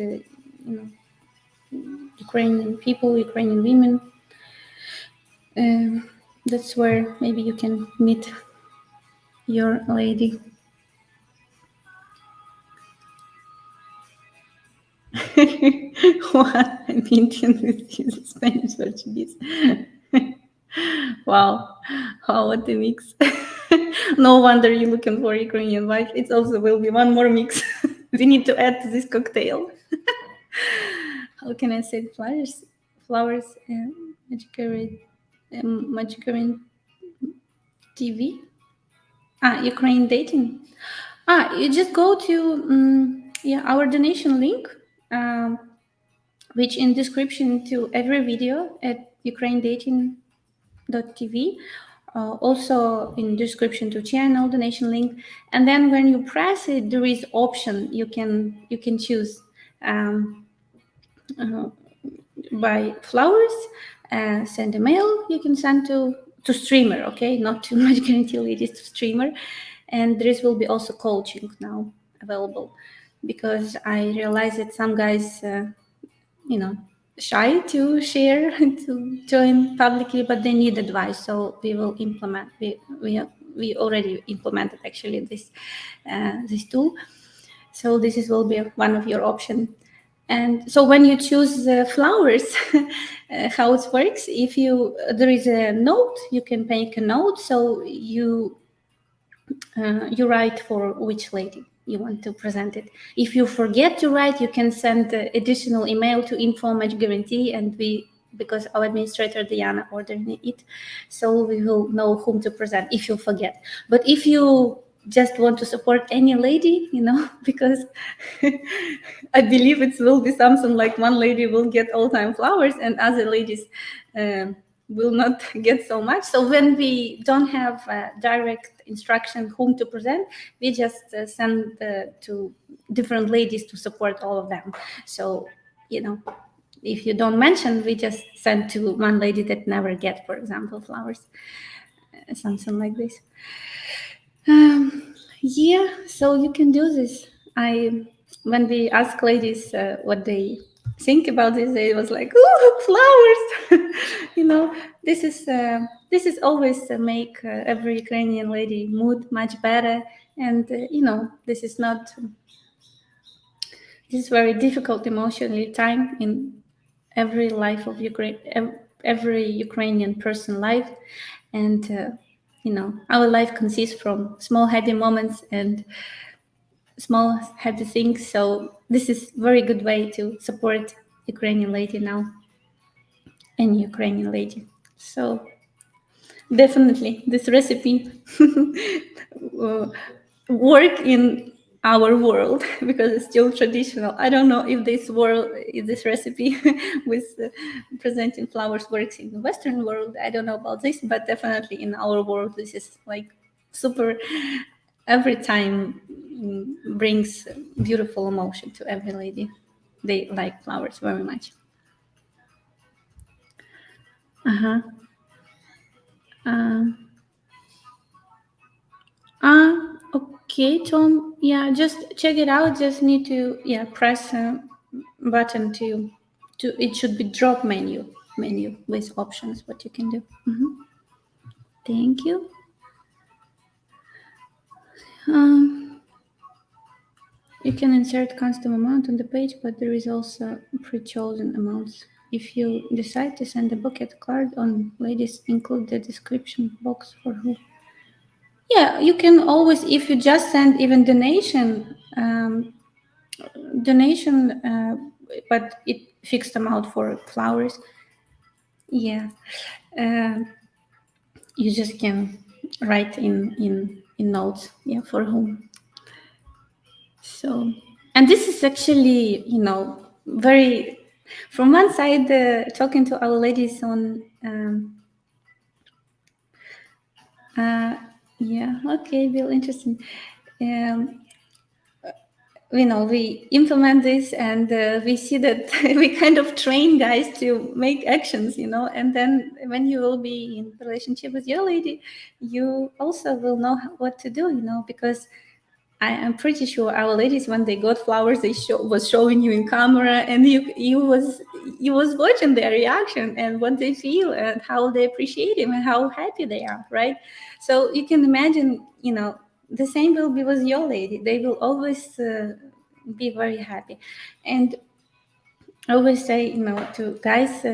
Ukrainian people, Ukrainian women. That's where maybe you can meet your lady. What? I'm Indian with his Spanish Portuguese. Wow, what a mix. No wonder you're looking for Ukrainian wife. It also will be one more mix we need to add to this cocktail. How can I say flowers, Magicarin TV? Ukraine dating. You just go to our donation link, which in description to every video at ukrainedating.tv. Also in description to channel donation link, and then when you press it, there is option you can choose buy flowers, send a mail. You can send to streamer, okay, not to Guaranty ladies, to streamer. And there will be also coaching now available. because I realized that some guys, shy to share to join publicly, but they need advice. So we will implement. We already implemented actually this tool. So this will be one of your options. And so when you choose the flowers, how it works, if there is a note, you can make a note. So you write for which lady you want to present it. If you forget to write, you can send additional email to info@Guaranty, and because our administrator Diana ordered it, so we will know whom to present if you forget. But if you just want to support any lady, because I believe it will be something like one lady will get all-time flowers and other ladies will not get so much. So when we don't have direct instruction whom to present, we just send to different ladies to support all of them. So, if you don't mention, we just send to one lady that never get, for example, flowers, something like this. Yeah, so you can do this. When we ask ladies what they think about this, they was like, "Oh, flowers!" This is always make every Ukrainian lady mood much better, and this is not. This is very difficult emotionally time in every life of Ukraine, every Ukrainian person life, and our life consists from small happy moments and small happy things. So this is very good way to support Ukrainian lady now, any Ukrainian lady. So definitely this recipe work in our world because it's still traditional. I don't know if this recipe with presenting flowers works in the Western world. I don't know about this, but definitely in our world, this is like super. Every time brings beautiful emotion to every lady. They like flowers very much. Okay, Tom. Yeah, just check it out. Just need to press a button to it should be drop menu with options what you can do. Thank you. You can insert custom amount on the page, but there is also pre-chosen amounts. If you decide to send a bucket card on ladies, include the description box for who. Yeah, you can always, if you just send even donation, but it fixed amount for flowers. Yeah, you just can write in notes. Yeah, for whom. So, and this is actually, very, from one side, talking to our ladies on, yeah, okay, Bill, interesting. We implement this and we see that we kind of train guys to make actions, and then when you will be in relationship with your lady, you also will know what to do, because I am pretty sure our ladies, when they got flowers, they was showing you in camera, and you was watching their reaction and what they feel and how they appreciate it and how happy they are, right? So you can imagine, the same will be with your lady. They will always be very happy, and I always say, to guys.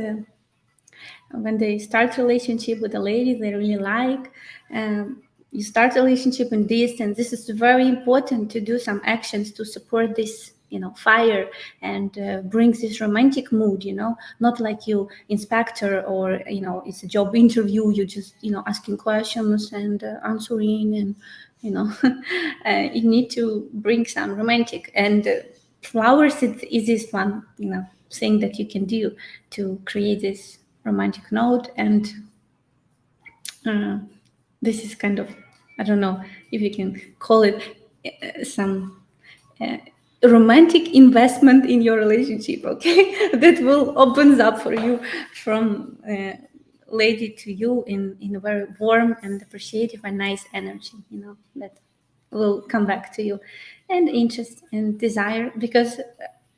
When they start relationship with a lady they really like, you start a relationship in this, and this is very important to do some actions to support this fire and brings this romantic mood, not like you inspector or it's a job interview, you just asking questions and answering, and you need to bring some romantic, and flowers is the easiest one thing that you can do to create this romantic note. And this is kind of, I don't know if you can call it some romantic investment in your relationship, okay? That will opens up for you from lady to you in a very warm and appreciative and nice energy, that will come back to you. and interest and desire, because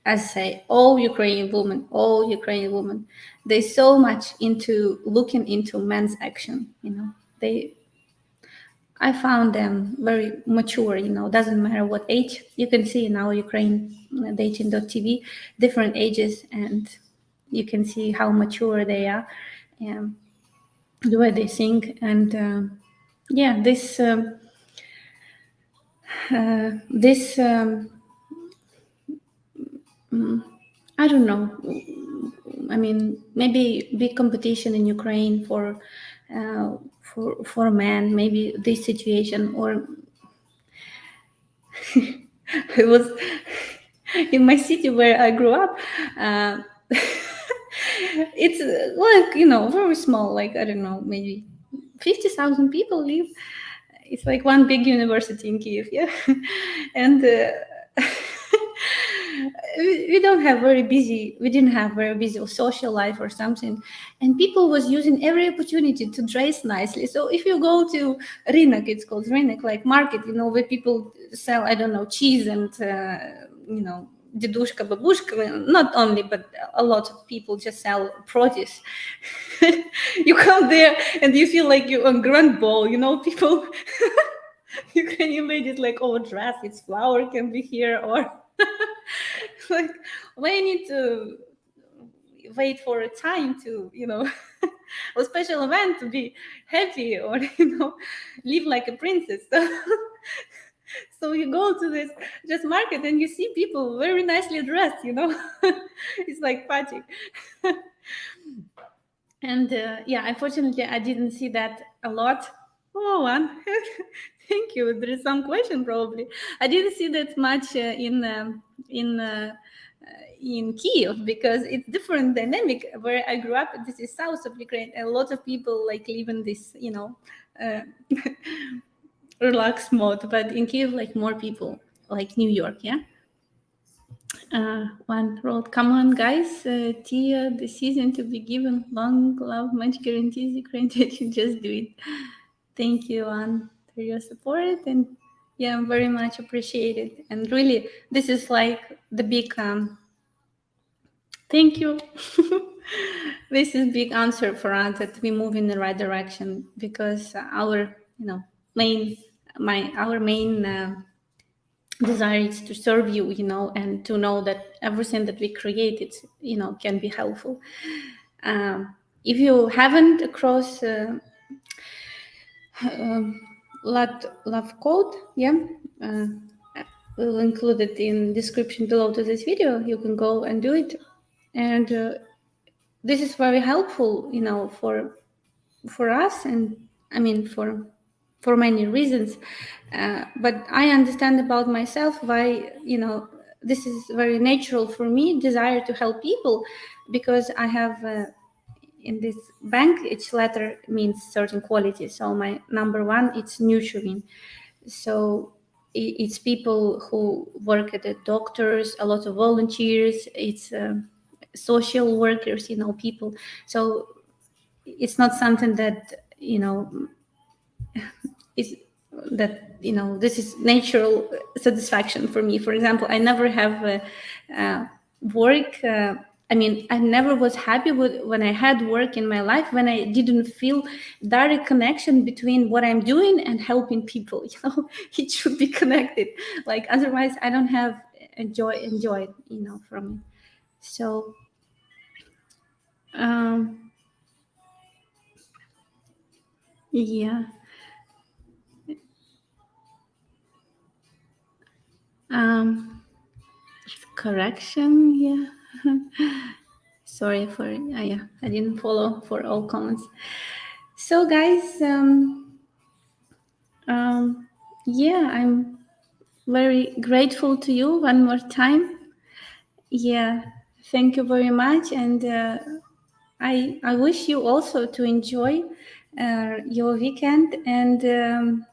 as I say, all Ukrainian women, they're so much into looking into men's action, I found them very mature, doesn't matter what age. You can see in our Ukraine dating.tv, different ages, and you can see how mature they are, the way they think. And I don't know. I mean, maybe big competition in Ukraine for men. Maybe this situation, or it was in my city where I grew up. It's like very small. Like, I don't know, maybe 50,000 people live. It's like one big university in Kiev, yeah, and. We didn't have very busy social life or something, and people was using every opportunity to dress nicely. So if you go to Rynek, it's called Rynek, like market, where people sell, I don't know, cheese and dedushka, babushka, not only, but a lot of people just sell produce. You come there and you feel like you're on Grand Ball, people. Ukrainian ladies like overdressed, it's flower can be here, or like, why I need to wait for a time to, a special event to be happy, or, live like a princess. So you go to this just market and you see people very nicely dressed, it's like party. And unfortunately, I didn't see that a lot. Oh, Anne, thank you. There is some question probably. I didn't see that much in Kiev, because it's different dynamic. Where I grew up, this is south of Ukraine, and a lot of people like live in this, relaxed mode. But in Kiev, like more people, like New York, yeah. One wrote, "Come on, guys, Tia, the season to be given. Long love, much guarantees. Ukraine, you just do it." Thank you, Anne, for your support, and I'm very much appreciated. And really, this is like the big thank you. This is big answer for us that we move in the right direction, because our main desire is to serve you, and to know that everything that we created, can be helpful. If you haven't across love code, we'll include it in description below to this video. You can go and do it, and this is very helpful, for us, and I mean for many reasons. But I understand about myself why, this is very natural for me, desire to help people, because I have in this bank, each letter means certain qualities. So my number one, it's nurturing. So it's people who work at the doctors, a lot of volunteers, it's social workers, people. So it's not something that, is that, this is natural satisfaction for me. For example, I never have work. I never was happy when I had work in my life, when I didn't feel direct connection between what I'm doing and helping people. It should be connected. Like, otherwise, I don't have enjoy, from it. So, yeah. Correction, yeah. Sorry for I didn't follow for all comments. So, guys, I'm very grateful to you one more time. Thank you very much, and I wish you also to enjoy your weekend. And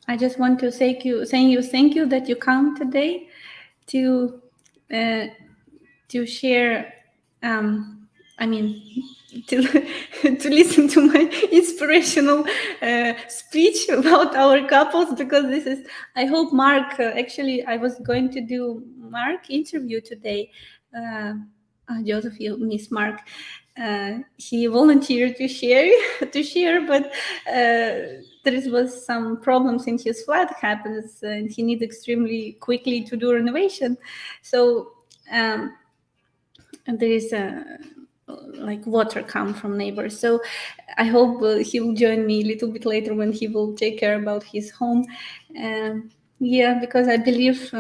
I just want to thank you that you come today to share to to listen to my inspirational speech about our couples, because this is, I hope Mark, actually I was going to do Mark interview today. Joseph, you miss Mark. He volunteered to share, but there was some problems in his flat happens, and he needs extremely quickly to do renovation. So and there is a like water come from neighbors. So I hope he will join me a little bit later when he will take care about his home. Yeah, because I believe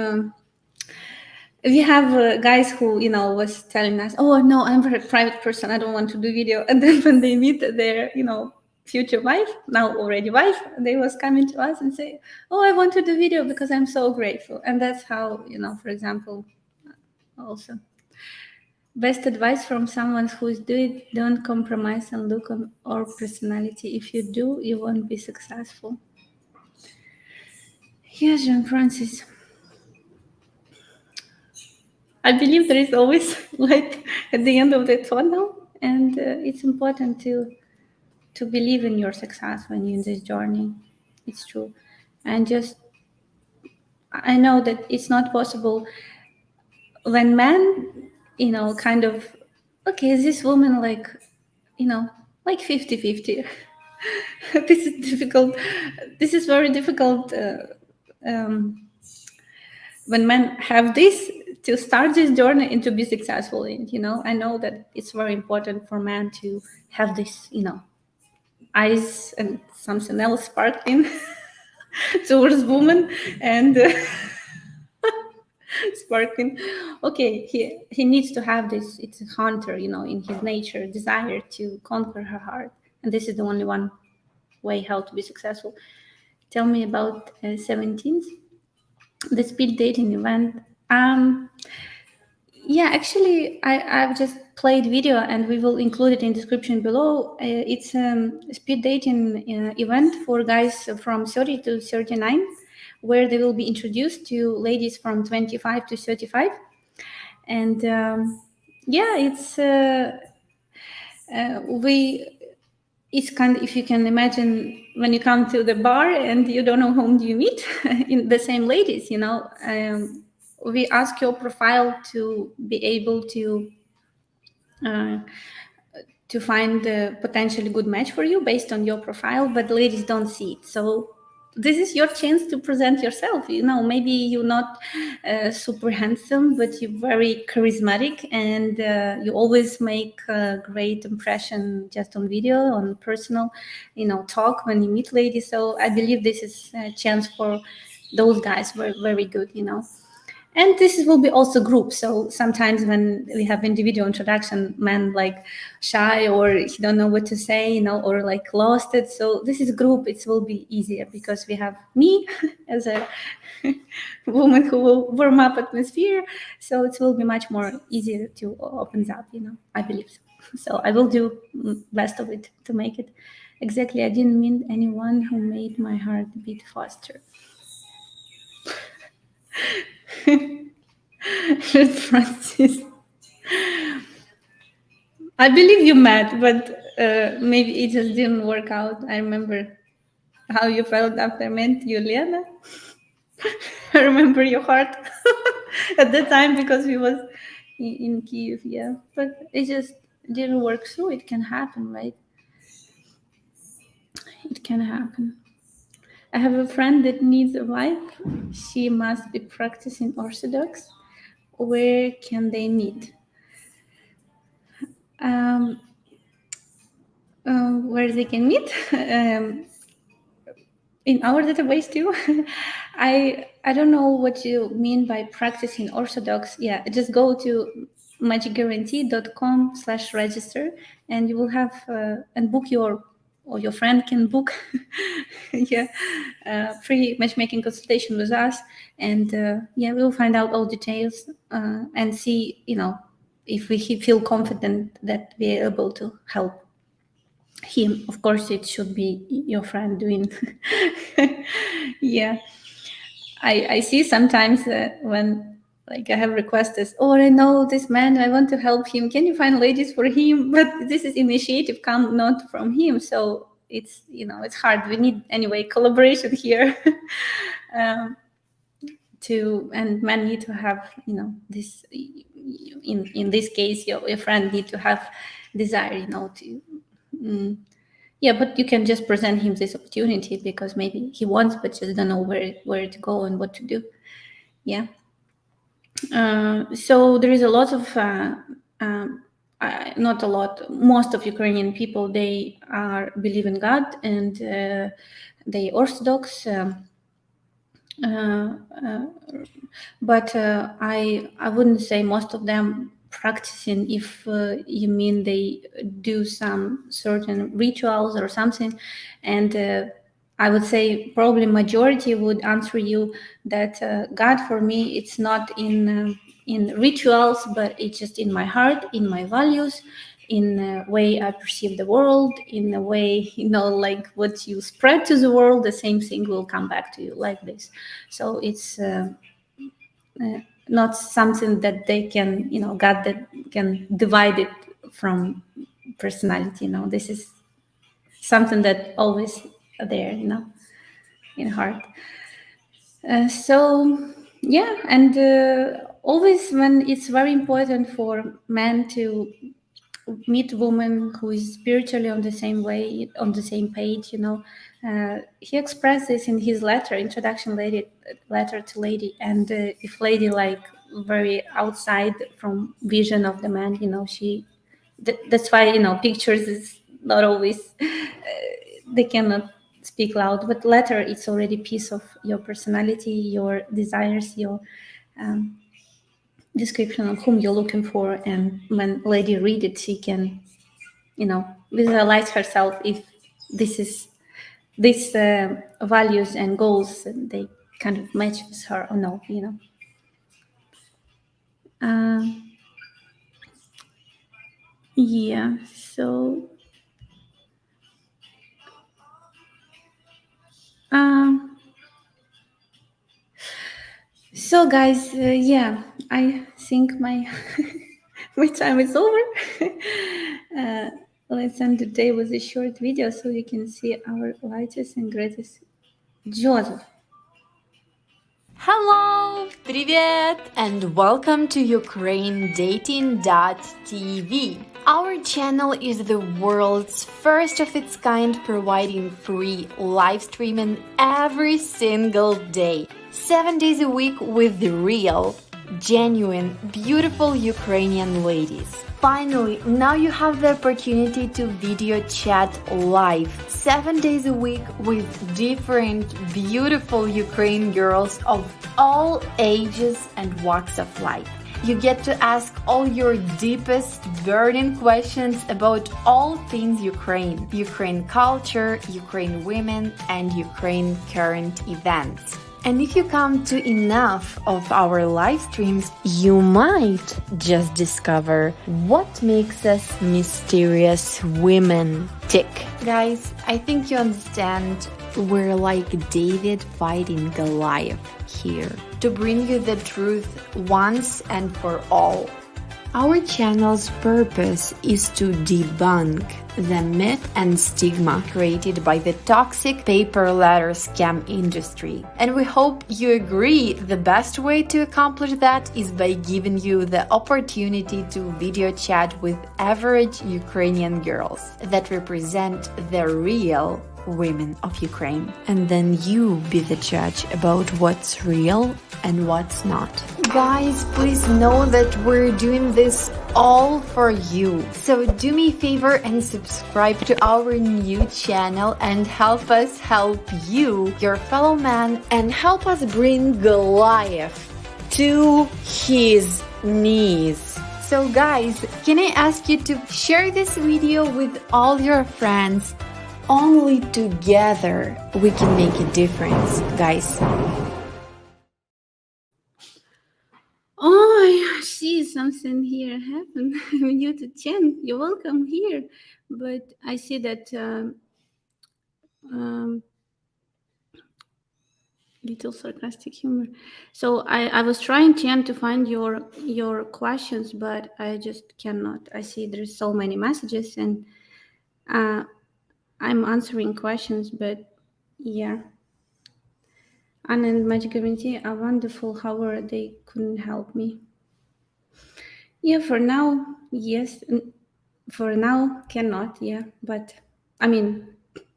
we have guys who, you know, was telling us, oh no, I'm a very private person, I don't want to do video. And then when they meet their, you know, future wife, now already wife, they was coming to us and say, oh, I want to do video because I'm so grateful. And that's how, you know, for example, also best advice from someone who is doing it: don't compromise on look or personality. If you do, you won't be successful. Yes, Jean Francis. I believe there is always light at the end of the tunnel, and it's important to believe in your success when you're in this journey. It's true. And just, I know that it's not possible when men, you know, kind of, okay, is this woman like, you know, like 50-50. This is difficult. This is very difficult when men have this, to start this journey and to be successful in, you know. I know that it's very important for men to have this, you know, eyes and something else sparkling towards women, and sparkling. Okay, he needs to have this. It's a hunter, you know, in his nature, desire to conquer her heart, and this is the only one way how to be successful. Tell me about 17th, the speed dating event. Yeah, actually, I've just played video, and we will include it in description below. It's a speed dating event for guys from 30 to 39, where they will be introduced to ladies from 25 to 35. And yeah, it's it's kind of, if you can imagine, when you come to the bar and you don't know whom do you meet, in the same ladies, you know. We ask your profile to be able to find a potentially good match for you based on your profile, but ladies don't see it. So this is your chance to present yourself. You know, maybe you're not super handsome, but you're very charismatic, and you always make a great impression just on video, on personal, you know, talk when you meet ladies. So I believe this is a chance for those guys who are very good, you know. And this will be also group. So sometimes when we have individual introduction, men like shy or he don't know what to say, you know, or like lost it. So this is group. It will be easier because we have me as a woman who will warm up atmosphere. So it will be much more easier to open up, you know, I believe so. So I will do best of it to make it. Exactly. I didn't mean anyone who made my heart beat faster. Francis, I believe you met, but maybe it just didn't work out. I remember how you felt after I met Juliana. I remember your heart at the time because we was in Kiev, yeah. But it just didn't work through. It can happen, right? It can happen. I have a friend that needs a wife. She must be practicing Orthodox. Where can they meet? Where they can meet? In our database too. I don't know what you mean by practicing Orthodox. Yeah, just go to matchguarantee.com/register, and you will have and book or your friend can book yeah, free matchmaking consultation with us, and yeah, we will find out all details and see, you know, if we feel confident that we are able to help him. Of course, it should be your friend doing. Yeah, I see sometimes when like I have requested, or I know this man, I want to help him. Can you find ladies for him? But this is initiative come not from him, so it's it's hard. We need anyway collaboration here. And men need to have this. In this case, your friend need to have desire, to. Yeah, but you can just present him this opportunity because maybe he wants, but just don't know where to go and what to do. Yeah. So there is a lot of, not a lot, most of Ukrainian people, they believe in God, and they Orthodox. But I wouldn't say most of them practicing, if you mean they do some certain rituals or something. And I would say probably majority would answer you that God for me, it's not in rituals, but it's just in my heart, in my values, in the way I perceive the world, in the way, like what you spread to the world, the same thing will come back to you like this. So it's not something that they can, God that can divide it from personality. This is something that always there, in heart. So yeah, and always when it's very important for men to meet woman who is spiritually on the same way, on the same page, he expressed this in his introduction letter to lady. And if lady like very outside from vision of the man, that's why pictures is not always they cannot speak loud, but letter, it's already piece of your personality, your desires, your description of whom you're looking for. And when lady read it, she can visualize herself if these values and goals, they kind of match with her or no. Yeah, so guys, yeah, I think my my time is over. Let's end the day with a short video so you can see our latest and greatest. Joseph. Hello, привет, and welcome to UkraineDating.tv. Our channel is the world's first of its kind, providing free live streaming every single day, 7 days a week with the real, genuine, beautiful Ukrainian ladies. Finally, now you have the opportunity to video chat live 7 days a week with different beautiful Ukrainian girls of all ages and walks of life. You get to ask all your deepest burning questions about all things Ukraine, Ukraine culture, Ukraine women, and Ukraine current events. And if you come to enough of our live streams, you might just discover what makes us mysterious women tick. Guys, I think you understand we're like David fighting Goliath here to bring you the truth once and for all. Our channel's purpose is to debunk the myth and stigma created by the toxic paper letter scam industry. And we hope you agree the best way to accomplish that is by giving you the opportunity to video chat with average Ukrainian girls that represent the real women of Ukraine. And then you be the judge about what's real and what's not. Guys, please know that we're doing this all for you. So do me a favor and subscribe to our new channel and help us help you, your fellow man, and help us bring Goliath to his knees. So guys, can I ask you to share this video with all your friends? Only together we can make a difference, guys. Oh, I see something here happen. You to Chen, you're welcome here. But I see that little sarcastic humor. So I was trying, Tian, to find your questions, but I just cannot. I see there's so many messages, and I'm answering questions, but yeah. Anna and Magic Guarantee are wonderful. However, they couldn't help me. Yeah, for now, yes. For now, cannot. Yeah, but I mean,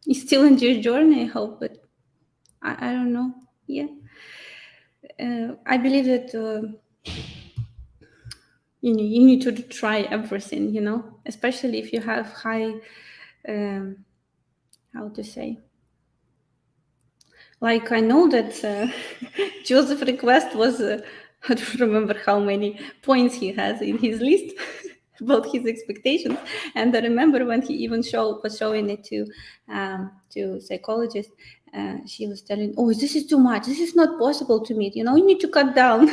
you still enjoy journey, I hope, but I don't know. Yeah. I believe that you need to try everything, especially if you have high, how to say, like I know that Joseph request was I don't remember how many points he has in his list about his expectations, and I remember when he even was showing it to psychologist. She was telling, "Oh, this is too much. This is not possible to meet. You need to cut down."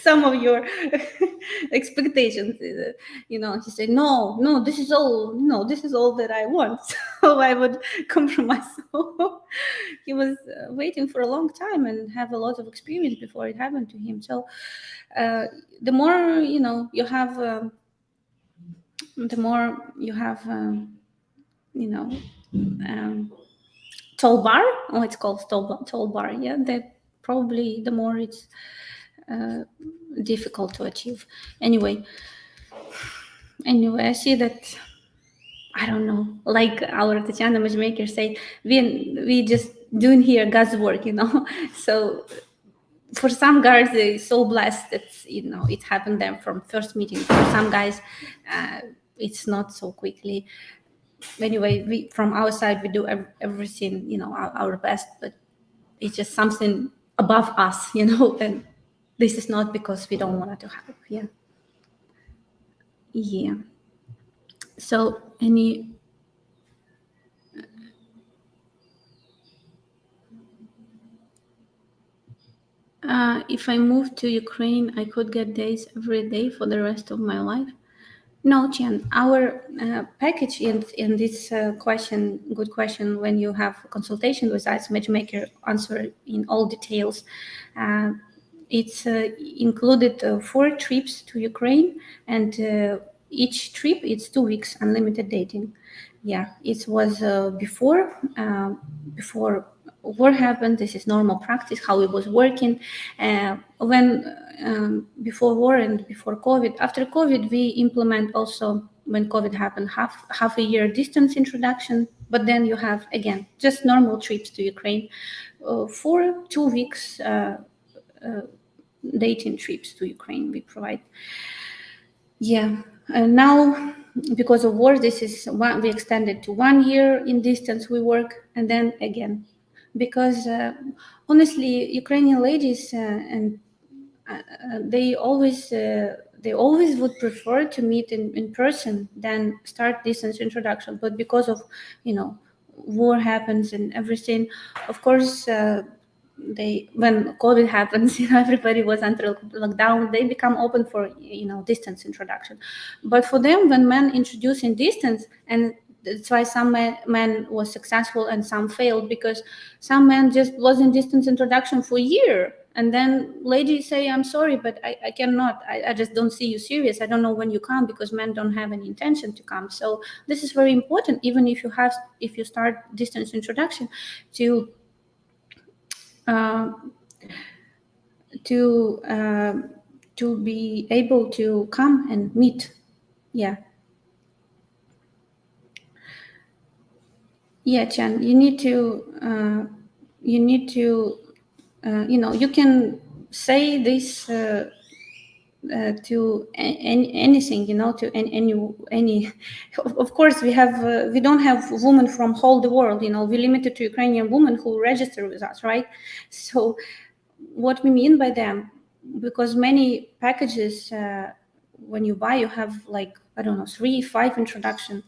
Some of your expectations. He said, no, this is all, no, this is all that I want. So I would compromise. So he was waiting for a long time and have a lot of experience before it happened to him. So the more, you have, the more you have, tall bar. Oh, it's called tall bar. Yeah, that probably the more it's difficult to achieve. Anyway, I see that, I don't know, like our Tatiana matchmaker say, we just doing here God's work, So for some guys, they're so blessed that it happened them from first meeting. For some guys, it's not so quickly. Anyway, we from our side, we do everything, our best, but it's just something above us, and this is not because we don't want to help. Yeah. So if I moved to Ukraine, I could get days every day for the rest of my life. No, Chen, our package in this question, good question, when you have a consultation with us, matchmaker answer in all details. It's included 4 trips to Ukraine, and each trip, it's 2 weeks unlimited dating. Yeah, it was before war happened. This is normal practice, how it was working. When before war and before COVID, after COVID, we implement also, when COVID happened, half a year distance introduction. But then you have, again, just normal trips to Ukraine for 2 weeks dating trips to Ukraine we provide. Yeah, now because of war, this is we extended to 1 year in distance we work, and then again, because honestly, Ukrainian ladies and they always would prefer to meet in person than start distance introduction. But because of war happens and everything, of course. When COVID happens, everybody was under lockdown. They become open for distance introduction. But for them, when men introduce in distance, and that's why some men was successful and some failed, because some men just was in distance introduction for a year, and then ladies say, "I'm sorry, but I cannot. I just don't see you serious. I don't know when you come," because men don't have any intention to come. So this is very important, even if you start distance introduction, to be able to come and meet. Yeah, Chan, you need to you can say this to anything, to any. Of course, we don't have women from whole the world. We limited to Ukrainian women who register with us, right? So what we mean by them, because many packages, when you buy, you have like, I don't know, 3-5 introduction,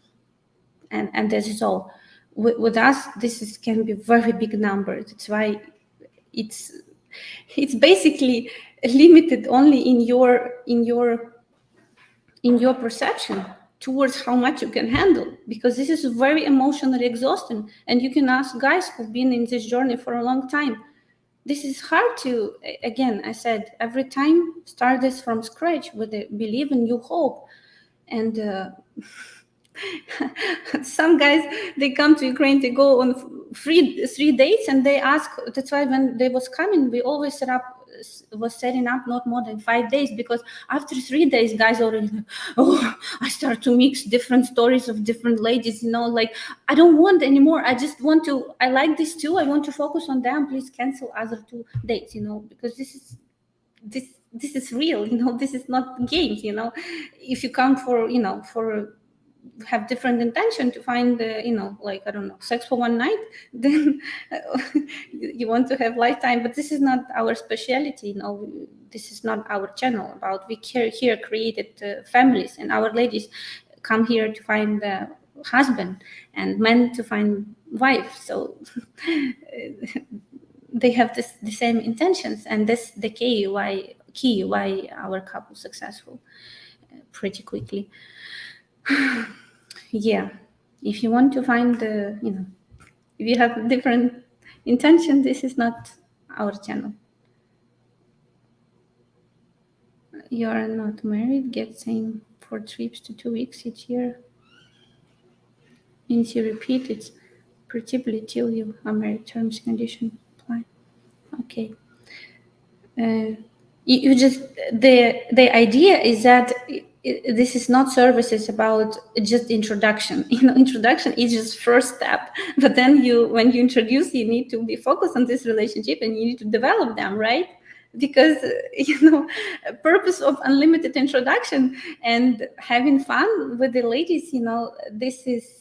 and this is all. With us, can be very big number. That's why it's basically limited only in your perception towards how much you can handle, because this is very emotionally exhausting. And you can ask guys who've been in this journey for a long time, this is hard to, again, I said, every time start this from scratch with a belief and new hope. And some guys, they come to Ukraine, they go on three dates, and they ask, that's why when they was coming, we always was setting up not more than 5 days, because after 3 days, guys already like, oh, I start to mix different stories of different ladies, like, I don't want anymore. I just want to, I like this too. I want to focus on them. Please cancel other 2 dates, because this is real, this is not games, if you come for, for have different intention to find, like, I don't know, sex for one night, then you want to have lifetime. But this is not our specialty. This is not our channel about. We here created families, and our ladies come here to find the husband, and men to find wife. So they have the same intentions, and this the key why our couple successful pretty quickly. Yeah, if you want to find the, if you have different intention, this is not our channel. You are not married, get same 4 trips to 2 weeks each year. Means you repeat it pretty till you are married. Terms condition apply. Okay. You just, the idea is that this is not services about just introduction. Introduction is just first step, but then when you introduce, you need to be focused on this relationship, and you need to develop them, right? Because purpose of unlimited introduction and having fun with the ladies, this is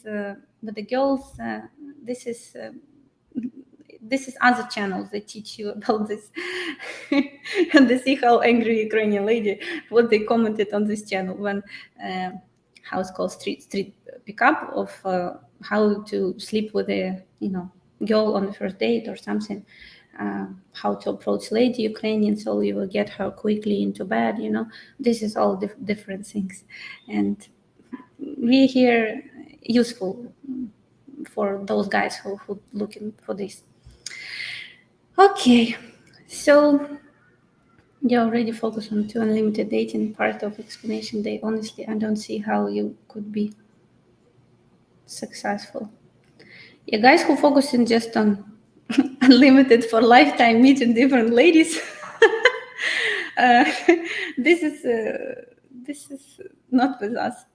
with the girls, this is other channels that teach you about this. And they see how angry Ukrainian lady, what they commented on this channel when how it's called street pickup of how to sleep with a girl on the first date or something, how to approach lady Ukrainian so you will get her quickly into bed. This is all different things, and we here useful for those guys who looking for this. Okay, so you already focus on to unlimited dating part of explanation day. Honestly, I don't see how you could be successful. Yeah, guys who focusing just on unlimited for lifetime meeting different ladies. This is not with us.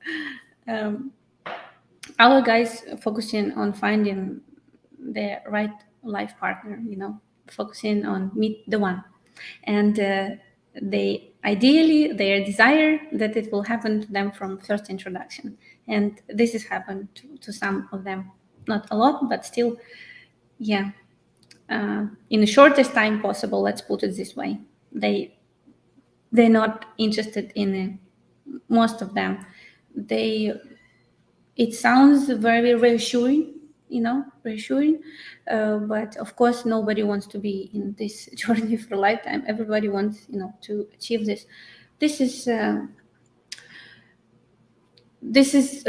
Our guys focusing on finding the right life partner, focusing on meet the one, and they ideally their desire that it will happen to them from first introduction, and this has happened to some of them, not a lot, but still, yeah, in the shortest time possible. Let's put it this way: they're not interested in most of them. It sounds very reassuring, but of course nobody wants to be in this journey for a lifetime. Everybody wants to achieve this. This is a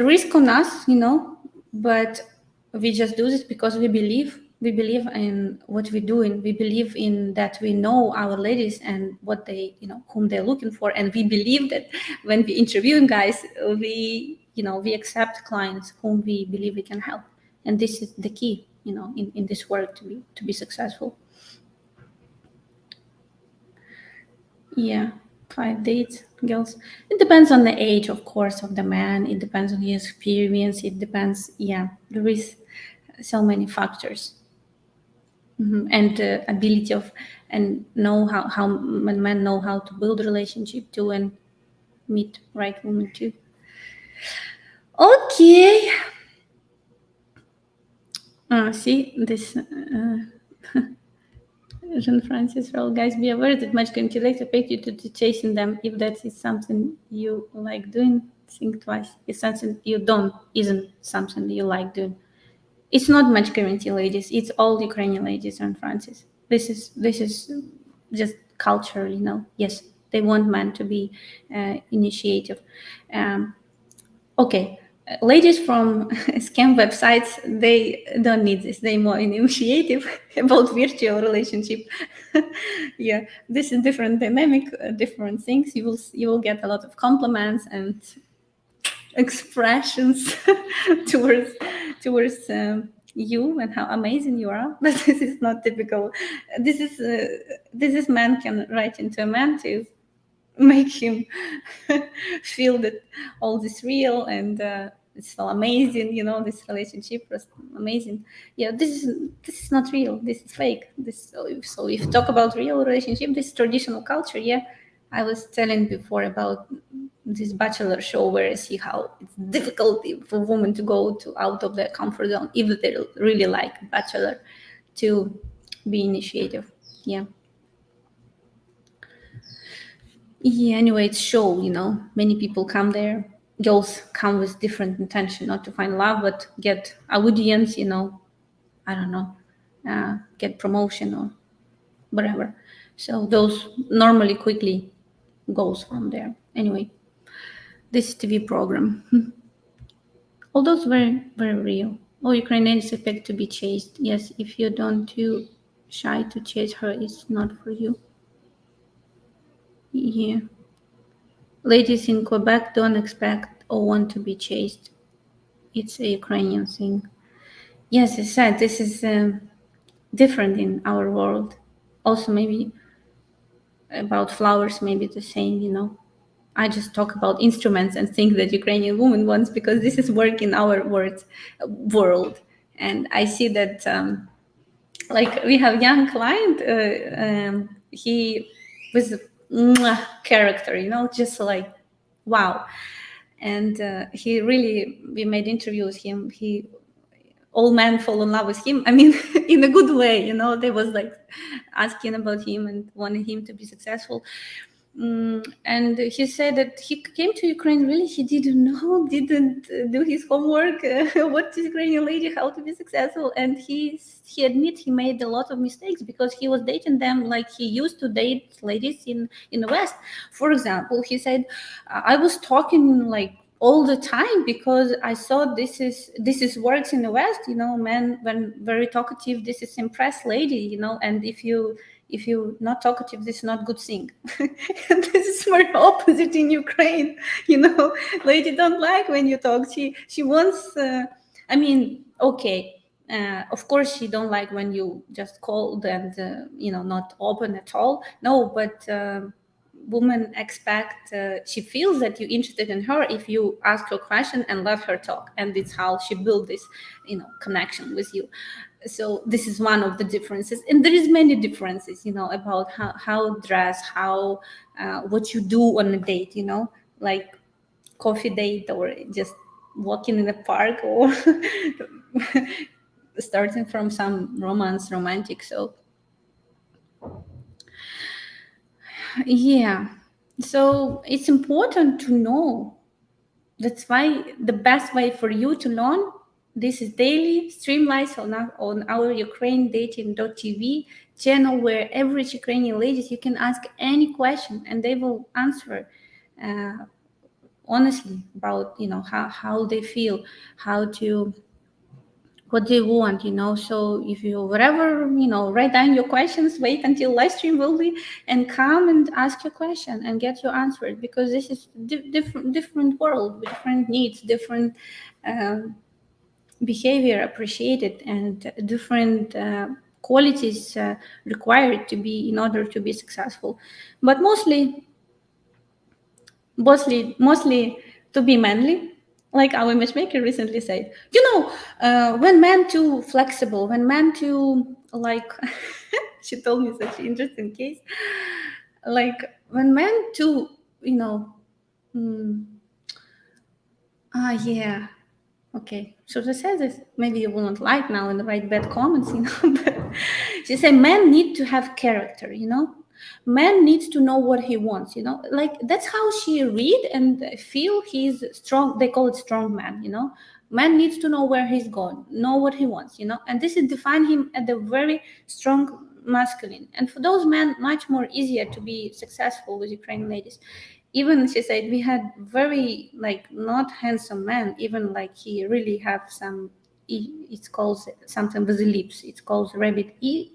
risk on us, but we just do this because we believe in what we're doing. We believe in that we know our ladies and what they whom they're looking for, and we believe that when we interviewing guys, we accept clients whom we believe we can help. And this is the key, in this work to be successful. Yeah, 5 dates, girls. It depends on the age, of course, of the man. It depends on his experience. It depends. Yeah, there is so many factors, and ability of and know how men know how to build relationship too and meet right woman too. Okay. See this, Jean Francis. Well, guys, be aware that much can affect you to chasing them. If that is something you like doing, think twice. If something you don't isn't something you like doing. It's not much guarantee, ladies. It's all Ukrainian ladies, Jean Francis. This is just culture, Yes, they want men to be initiative. Okay. ladies from scam websites, they don't need this. They're more initiative about virtual relationship. Yeah, this is different dynamic, different things. You will get a lot of compliments and expressions towards you and how amazing you are. But this is not typical. This is man can write into a man to make him feel that all this real and it's so amazing, this relationship was amazing. Yeah, this is not real. This is fake. So if you talk about real relationship, this traditional culture. Yeah, I was telling before about this bachelor show where I see how it's difficult for women to go out of their comfort zone if they really like bachelor to be initiative. Yeah. Yeah, anyway, it's show, many people come there. Girls come with different intention, not to find love, but get audience, I don't know, get promotion or whatever. So those normally quickly goes from there. Anyway, this TV program. All those very, very real. All Ukrainians expect to be chased. Yes, if you don't too shy to chase her, it's not for you. Yeah. Ladies in Quebec don't expect or want to be chased. It's a Ukrainian thing. Yes, I said this is different in our world. Also, maybe about flowers, maybe the same, I just talk about instruments and think that Ukrainian woman wants because this is work in our world. And I see that, like we have young client, he was character, just like, wow. And we made interviews with him. All men fall in love with him. I mean, in a good way, they was like asking about him and wanting him to be successful. And he said that he came to Ukraine, really, he didn't do his homework, what is Ukrainian lady, how to be successful. And he admit he made a lot of mistakes because he was dating them like he used to date ladies in the West. For example, he said, I was talking like all the time because I thought this is works in the West, men when very talkative, this is impressed lady, and if you not talkative, this is not good thing. And this is more opposite in Ukraine. Lady don't like when you talk. She wants. Okay. Of course, she don't like when you just cold and not open at all. No, but women expect. She feels that you're interested in her if you ask her question and let her talk, and it's how she build this, connection with you. So this is one of the differences, and there is many differences, about how dress, how what you do on a date, like coffee date or just walking in a park or starting from some romantic. So yeah, so it's important to know. That's why the best way for you to learn. This is daily stream live on our ukrainedating.tv channel, where every Ukrainian ladies, you can ask any question and they will answer honestly about how they feel, what they want, So if you whatever, write down your questions, wait until live stream will be, and come and ask your question and get your answers, because this is different world, different needs, different behavior appreciated, and different qualities required to be in order to be successful. But mostly to be manly, like our matchmaker recently said. When men too flexible, when men too like, she told me such an interesting case, like when men too, yeah. Okay, so she says this, maybe you will not like now and write bad comments, but she said men need to have character, Man needs to know what he wants, like that's how she read and feel he's strong. They call it strong man, Man needs to know where he's going, know what he wants, and this is define him at the very strong masculine. And for those men, much more easier to be successful with Ukrainian ladies. even she said we had very like not handsome man, even like he really have some, it's called something with the lips, it's called rabbit e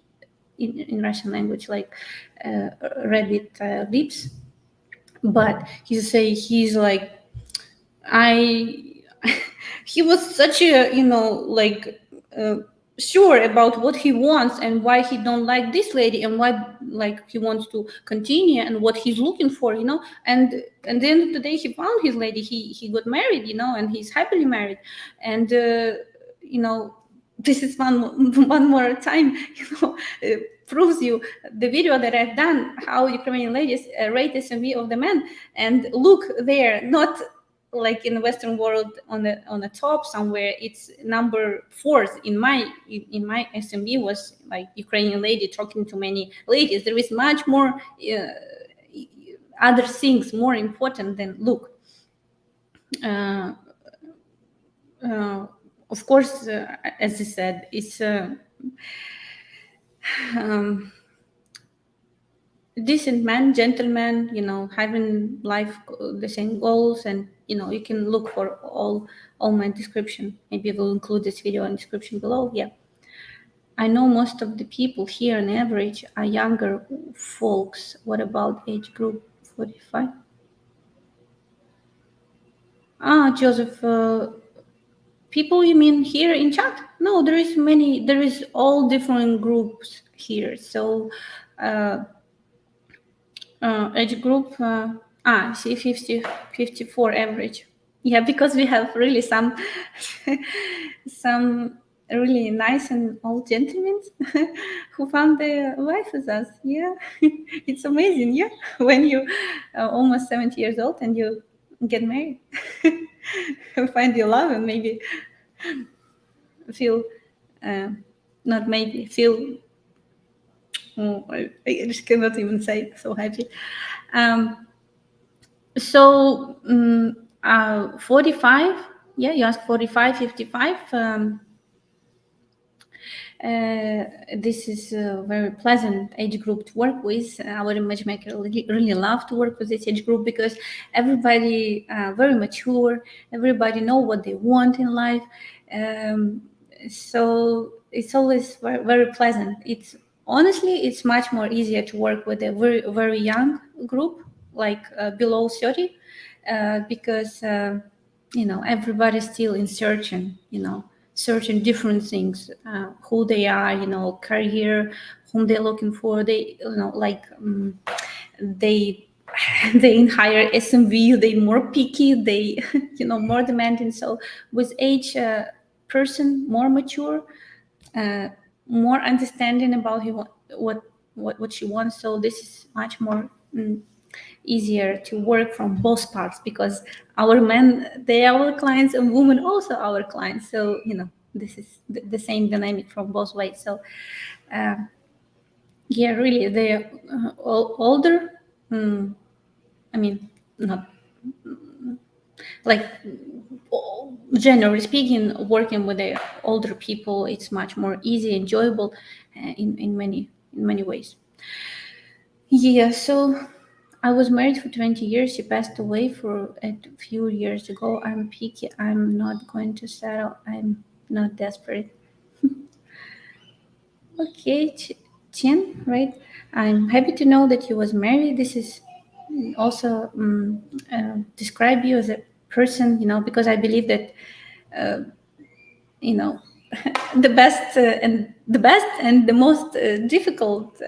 in Russian language, like rabbit lips. But he say he's like, I he was such a, you know, like sure about what he wants and why he don't like this lady and why like he wants to continue and what he's looking for, you know. And at the end of the day he found his lady, he got married, you know, and he's happily married. And you know, this is one more time, you know, proves you the video that I've done, how Ukrainian ladies rate SMV of the men. And look there, not like in the Western world on the top somewhere, it's number 4th in my SMV was like Ukrainian lady talking to many ladies. There is much more other things more important than look. Of course, as I said, it's decent man, gentleman, you know, having life the same goals, and you know, you can look for all my description. Maybe we'll include this video in description below. Yeah, I know most of the people here on average are younger folks. What about age group 45? Joseph, people you mean here in chat? No, there is all different groups here. So age group, see 50, 54 average. Yeah, because we have really some really nice and old gentlemen who found their wife with us. Yeah, it's amazing. Yeah, when you almost 70 years old and you get married, find your love and maybe feel, not maybe, feel, oh, I just cannot even say, so happy. So 45, yeah, you asked 45, 55. This is a very pleasant age group to work with. Our matchmaker really love to work with this age group because everybody very mature, everybody know what they want in life. So it's always very, very pleasant. It's honestly, it's much more easier to work with a very, very young group, like below 30, because you know, everybody's still in searching, you know, searching different things, who they are, you know, career, whom they're looking for. They, you know, like they in higher SMV, they more picky, they you know, more demanding. So with age, person more mature, more understanding about what she wants. So this is much more easier to work from both parts, because our men, they are our clients, and women also our clients. So you know, this is the same dynamic from both ways. So yeah, really, they're older. I mean, not like, generally speaking, working with the older people, it's much more easy, enjoyable in many ways. Yeah, so I was married for 20 years. She passed away for a few years ago. I'm picky. I'm not going to settle. I'm not desperate. Okay, Chen, right? I'm happy to know that you was married. This is also describe you as a person, you know, because I believe that, you know, the best and the most difficult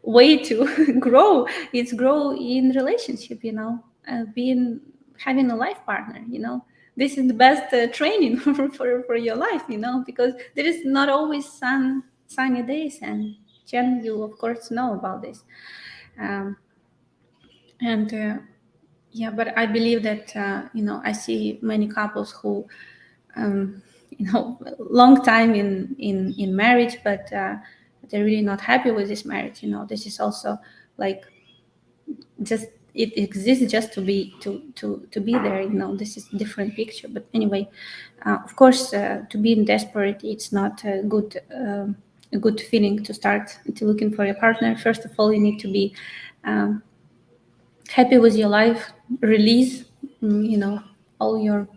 way to grow is grow in relationship, you know, having a life partner, you know. This is the best training for your life, you know, because there is not always sunny days. And Jen, you of course know about this. And yeah, but I believe that you know, I see many couples who you know, long time in marriage, but they're really not happy with this marriage, you know. This is also like, just it exists just to be there, you know. This is a different picture. But anyway, of course, to be desperate, it's not a good feeling to start to looking for a partner. First of all, you need to be happy with your life, release, all your,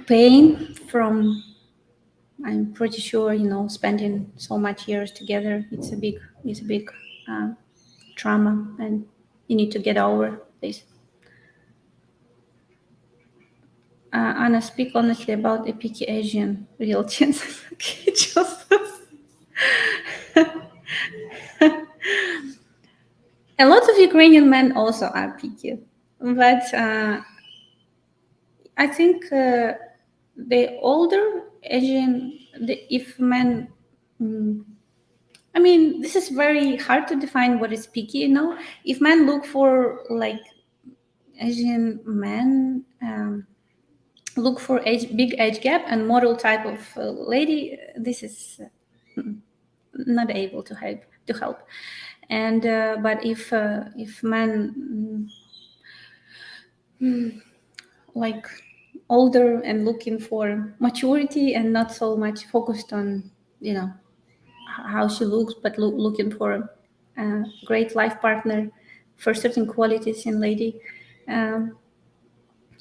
pain from, I'm pretty sure, spending so much years together. It's a big trauma, and you need to get over this. Anna, speak honestly about a picky Asian. Real chances. Okay, Joseph. A lot of Ukrainian men also are picky, but I think the older Asian, if men, I mean, this is very hard to define what is picky. If men look for like Asian men, look for big age gap and model type of lady, this is not able to help. And but if men like older and looking for maturity and not so much focused on how she looks, but looking for a great life partner for certain qualities in lady,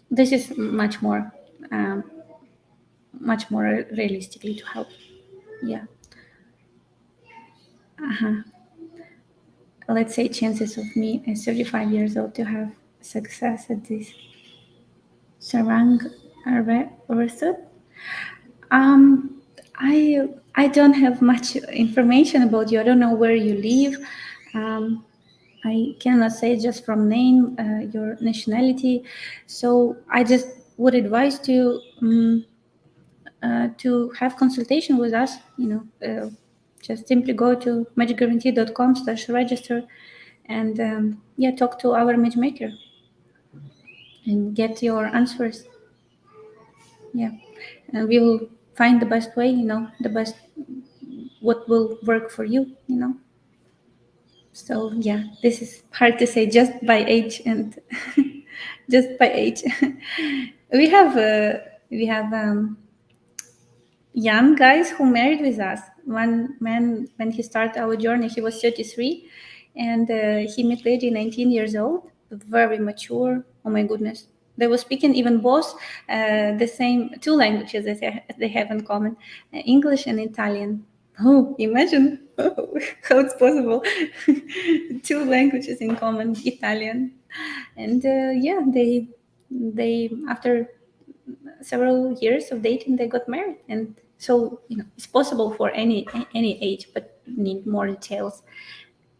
this is much more realistically to help. Yeah. Let's say chances of me at 35 years old to have success at this Sarang Resort. I don't have much information about you. I don't know where you live. I cannot say just from name your nationality. So I just would advise to have consultation with us. Just simply go to matchguaranty.com/register and talk to our matchmaker and get your answers. Yeah, and we will find the best way. The best what will work for you. So yeah, this is hard to say just by age and just by age. we have young guys who married with us. One man, when he started our journey, he was 33, and he met lady 19 years old, very mature. Oh my goodness. They were speaking even both the same two languages that they have in common, English and Italian. Oh, imagine how it's possible. Two languages in common, Italian. And they after several years of dating, they got married. And so it's possible for any age, but need more details.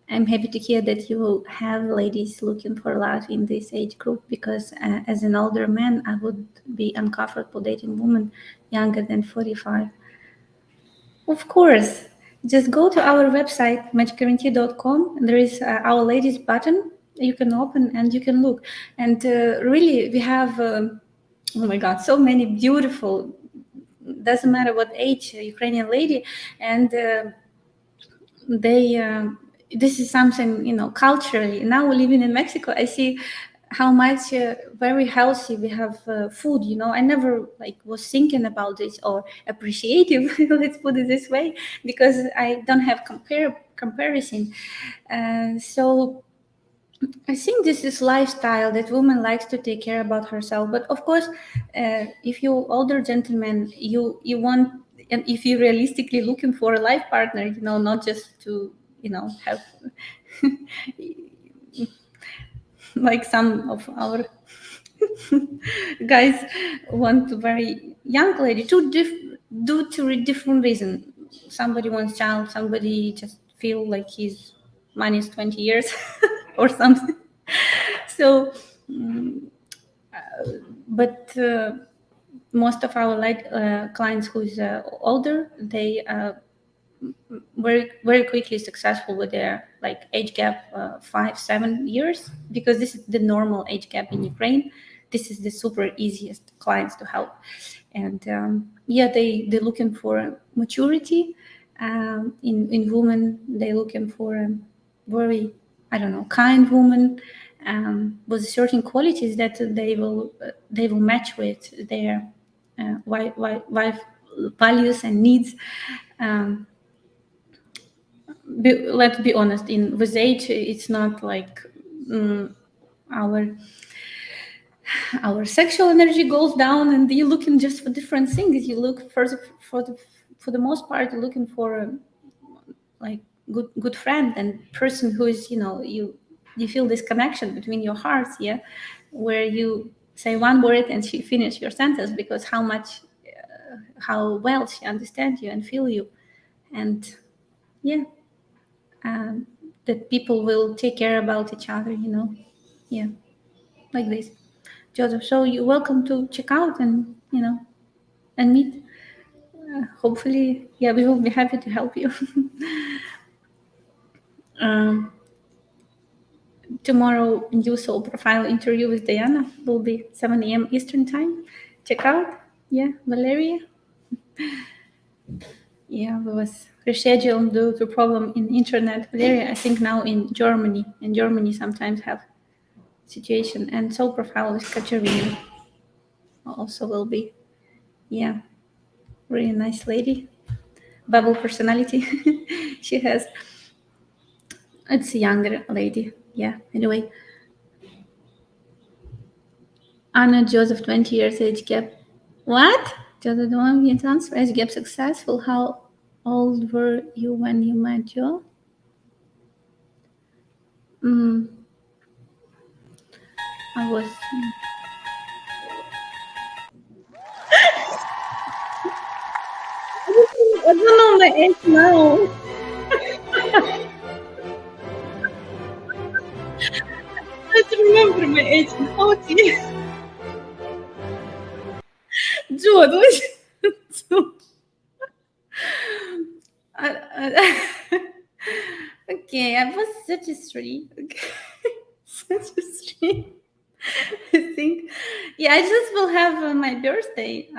I'm happy to hear that you will have ladies looking for love in this age group, because as an older man, I would be uncomfortable dating women younger than 45. Of course, just go to our website, matchguaranty.com. There is our ladies button. You can open and you can look. And really, we have, oh my God, so many beautiful, doesn't matter what age, Ukrainian lady. And this is something, culturally. Now living in Mexico, I see how much very healthy we have food. I never was thinking about this or appreciative, let's put it this way, because I don't have comparison. So I think this is lifestyle that woman likes to take care about herself. But of course, if you older gentleman, you want, and if you're realistically looking for a life partner, not just to have like some of our guys want a very young lady, two different reasons. Somebody wants child, somebody just feel like he's minus 20 years or something. So but most of our clients who's older, they very very quickly successful with their age gap 5-7 years, because this is the normal age gap in Ukraine. This is the super easiest clients to help. And they're looking for maturity in women. They're looking for a very, I don't know, kind woman with certain qualities that they will match with their wife values and needs. let's be honest, with age, it's not like our sexual energy goes down and you're looking just for different things. You look for the most part, you're looking for like good friend and person who is, you feel this connection between your hearts, yeah, where you say one word and she finish your sentence because how well she understands you and feel you, and yeah, that people will take care about each other, yeah, like this. Joseph, so you're welcome to check out and and meet. Hopefully, yeah, we will be happy to help you. Tomorrow, new soul profile interview with Diana will be 7 a.m. Eastern time. Check out. Yeah, Valeria. Yeah, we was rescheduled due to problem in internet. Valeria, I think now in Germany. In Germany, sometimes have situation. And soul profile with Katerina also will be. Yeah, really nice lady. Bubble personality. She has. It's a younger lady. Yeah. Anyway. Anna Joseph, 20 years age gap. What? Joseph, the one you answer age gap successful. How old were you when you met Joe? I was. I don't know my age now. I don't remember my age. How old are you? Joe, okay, I was 33. Okay. 33. I think. Yeah, I just will have my birthday.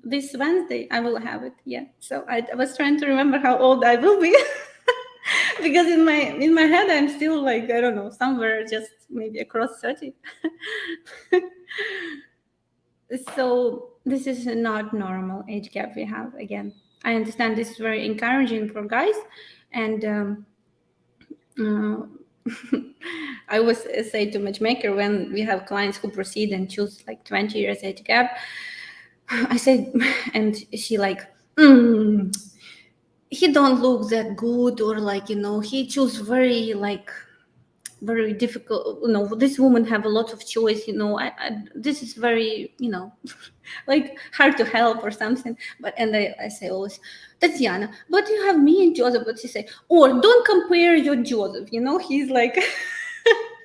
This Wednesday I will have it. Yeah. So I was trying to remember how old I will be. Because in my head I'm still like, I don't know, somewhere just maybe across 30. So this is not normal age gap we have. Again, I understand this is very encouraging for guys, and I always say to matchmaker when we have clients who proceed and choose like 20 years age gap, I said, and she like, he don't look that good, or like, he choose very difficult, this woman have a lot of choice, this is very, like hard to help or something. And I say always, Tatiana, but you have me and Joseph. But she say, or don't compare your Joseph, he's like,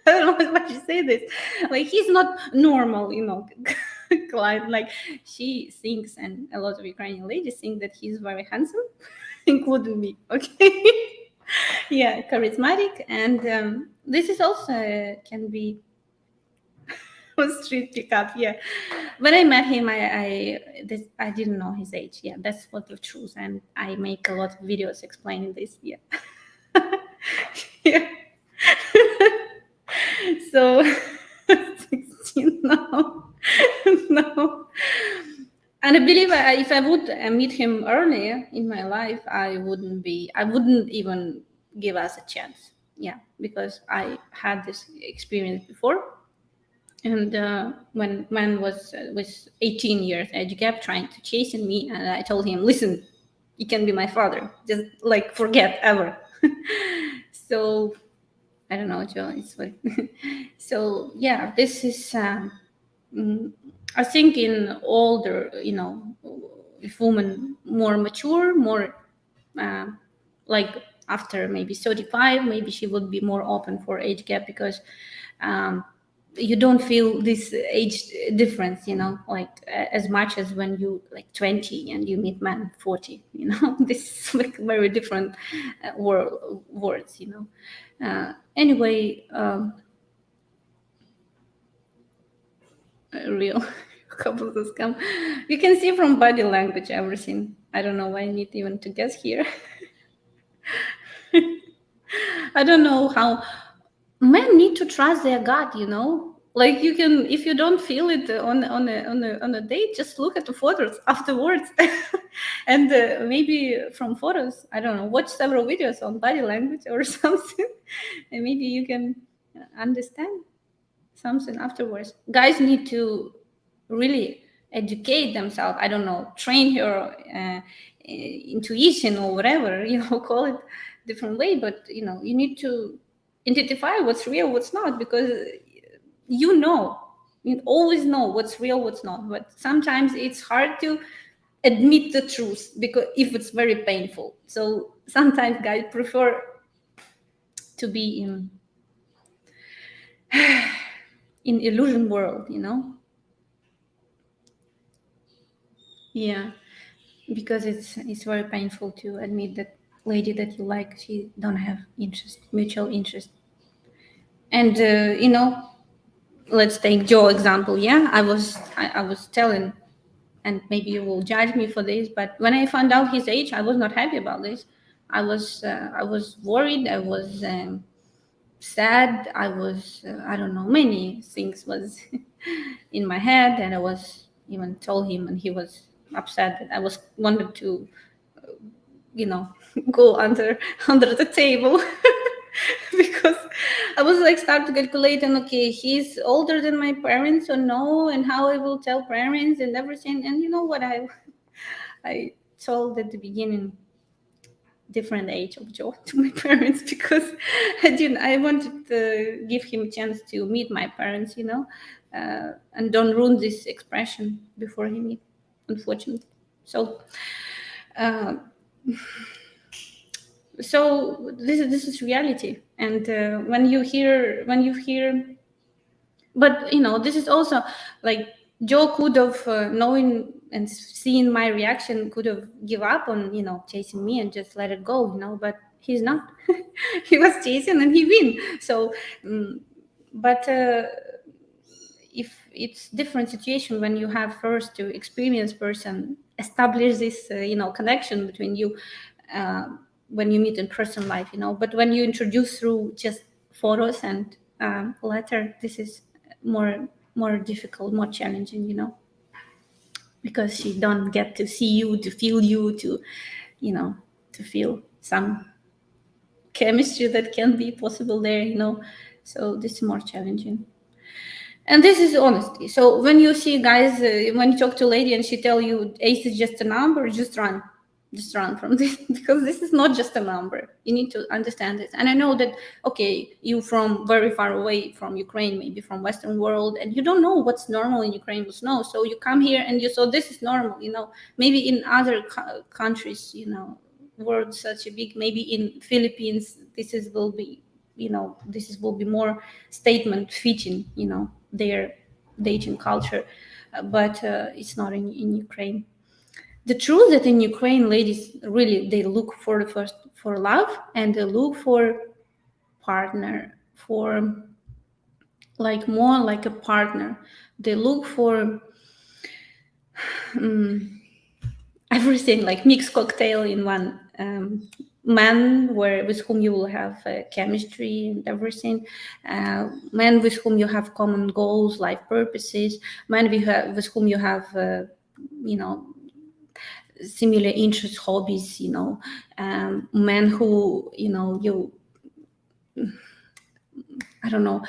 I don't know why she say this, like he's not normal, client. Like she thinks, and a lot of Ukrainian ladies think that he's very handsome, including me. Okay. Yeah, charismatic, and this is also can be street pickup. Yeah, when I met him, I didn't know his age. Yeah, that's what the truth, and I make a lot of videos explaining this. Yeah. Yeah. So 16 now. No. And I believe if I would meet him earlier in my life, I wouldn't even give us a chance. Yeah, because I had this experience before. And when man was 18 years age gap trying to chasing me, and I told him, listen, you can be my father. Just like forget ever. So I don't know, Joe. It's what. So yeah, this is. I think in older, if woman more mature, more like after maybe 35, maybe she would be more open for age gap, because you don't feel this age difference, like as much as when you like 20 and you meet man 40, this is like very different words, anyway. Real couple of scam. You can see from body language everything. I don't know why I need even to guess here. I don't know how men need to trust their gut, Like you can, if you don't feel it on a date, just look at the photos afterwards, and maybe from photos, I don't know, watch several videos on body language or something, and maybe you can understand something afterwards. Guys need to really educate themselves. I don't know, train your intuition or whatever, call it different way. But you need to identify what's real, what's not, because you always know what's real, what's not. But sometimes it's hard to admit the truth because if it's very painful. So sometimes guys prefer to be in illusion world, Yeah, because it's very painful to admit that lady that you like, she don't have mutual interest. And let's take Joe example. Yeah, I was telling, and maybe you will judge me for this, but when I found out his age, I was not happy about this. I was worried. I was sad. I was I don't know, many things was in my head, and I was even told him, and he was upset that I was wanted to go under the table because I was like start to calculating, okay, he's older than my parents or no, and how I will tell parents and everything. And you know what, I told at the beginning different age of Joe to my parents because I wanted to give him a chance to meet my parents, and don't ruin this expression before he meet, unfortunately. So this is reality. And when you hear but this is also like Joe could have knowing and seeing my reaction could have give up on chasing me and just let it go, but he's not. He was chasing and he win. So but if it's different situation when you have first to experienced person establish this connection between you when you meet in person life, but when you introduce through just photos and letter, this is more difficult, more challenging, because she don't get to see you, to feel you, to feel some chemistry that can be possible there, so this is more challenging. And this is honesty. So when you see guys, when you talk to a lady and she tell you age is just a number, just run from this, because this is not just a number. You need to understand it. And I know that, okay, you from very far away from Ukraine, maybe from Western world, and you don't know what's normal in Ukraine was no. So you come here and you saw this is normal, maybe in other countries, world such a big, maybe in Philippines, this will be more statement fitting, their dating culture, but it's not in Ukraine. The truth that in Ukraine, ladies really they look for love, and they look for partner, for like more like a partner. They look for everything, like mixed cocktail in one man with whom you will have chemistry and everything, men with whom you have common goals, life purposes, men with whom you have similar interests, hobbies, men who you I don't know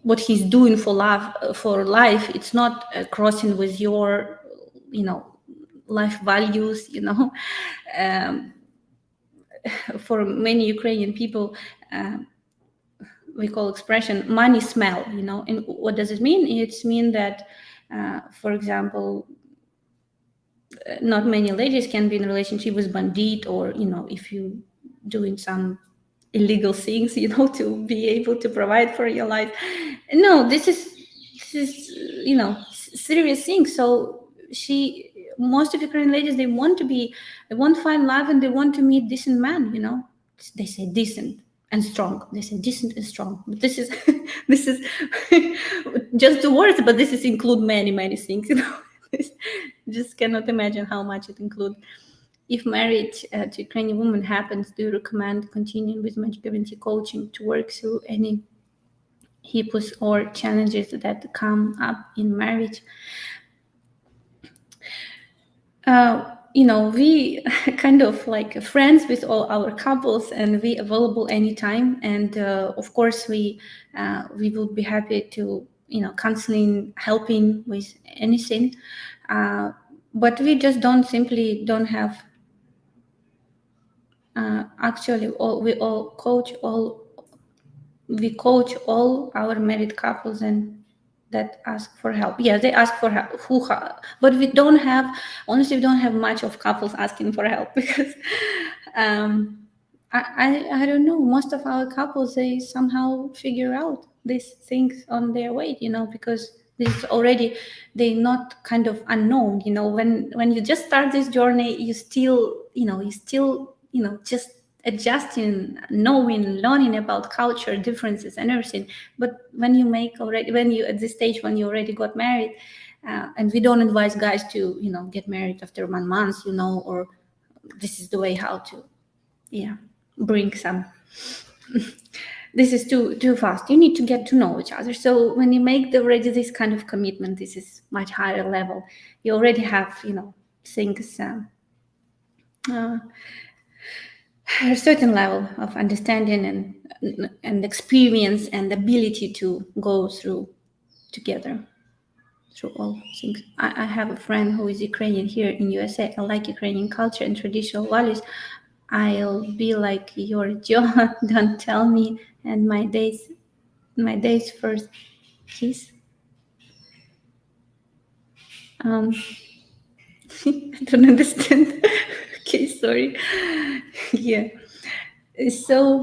what he's doing for life, it's not crossing with your life values, for many Ukrainian people, we call expression money smell, and what does it mean? It's mean that, for example, not many ladies can be in a relationship with bandit, or, if you doing some illegal things, to be able to provide for your life. No, this is serious thing. So most of Ukrainian ladies, they want to find love, and they want to meet decent man, they say decent and strong. They say decent and strong, but this is this is just the words, but this is include many things, just cannot imagine how much it includes. If marriage to Ukrainian woman happens, do you recommend continuing with Match Guaranty coaching to work through any hippos or challenges that come up in marriage. We kind of like friends with all our couples, and we available anytime. And of course, we will be happy to counseling, helping with anything. But we just don't have. Actually, we coach all our married couples and that ask for help. Yeah, they ask for help. But we don't have, honestly, we don't have much of couples asking for help because I don't know. Most of our couples, they somehow figure out these things on their way, because this is already, they're not kind of unknown. When you just start this journey, you still just adjusting, knowing, learning about culture differences and everything. But when you at this stage, when you already got married, and we don't advise guys to get married after 1 month, or this is the way how to bring some. This is too fast. You need to get to know each other. So when you make already this kind of commitment, this is much higher level. You already have things. A certain level of understanding and experience and ability to go through together through all things. I have a friend who is Ukrainian here in USA. I like Ukrainian culture and traditional values. I'll be like your Joe. Don't tell me. And my day's first kiss. I don't understand. Okay, sorry. Yeah. So,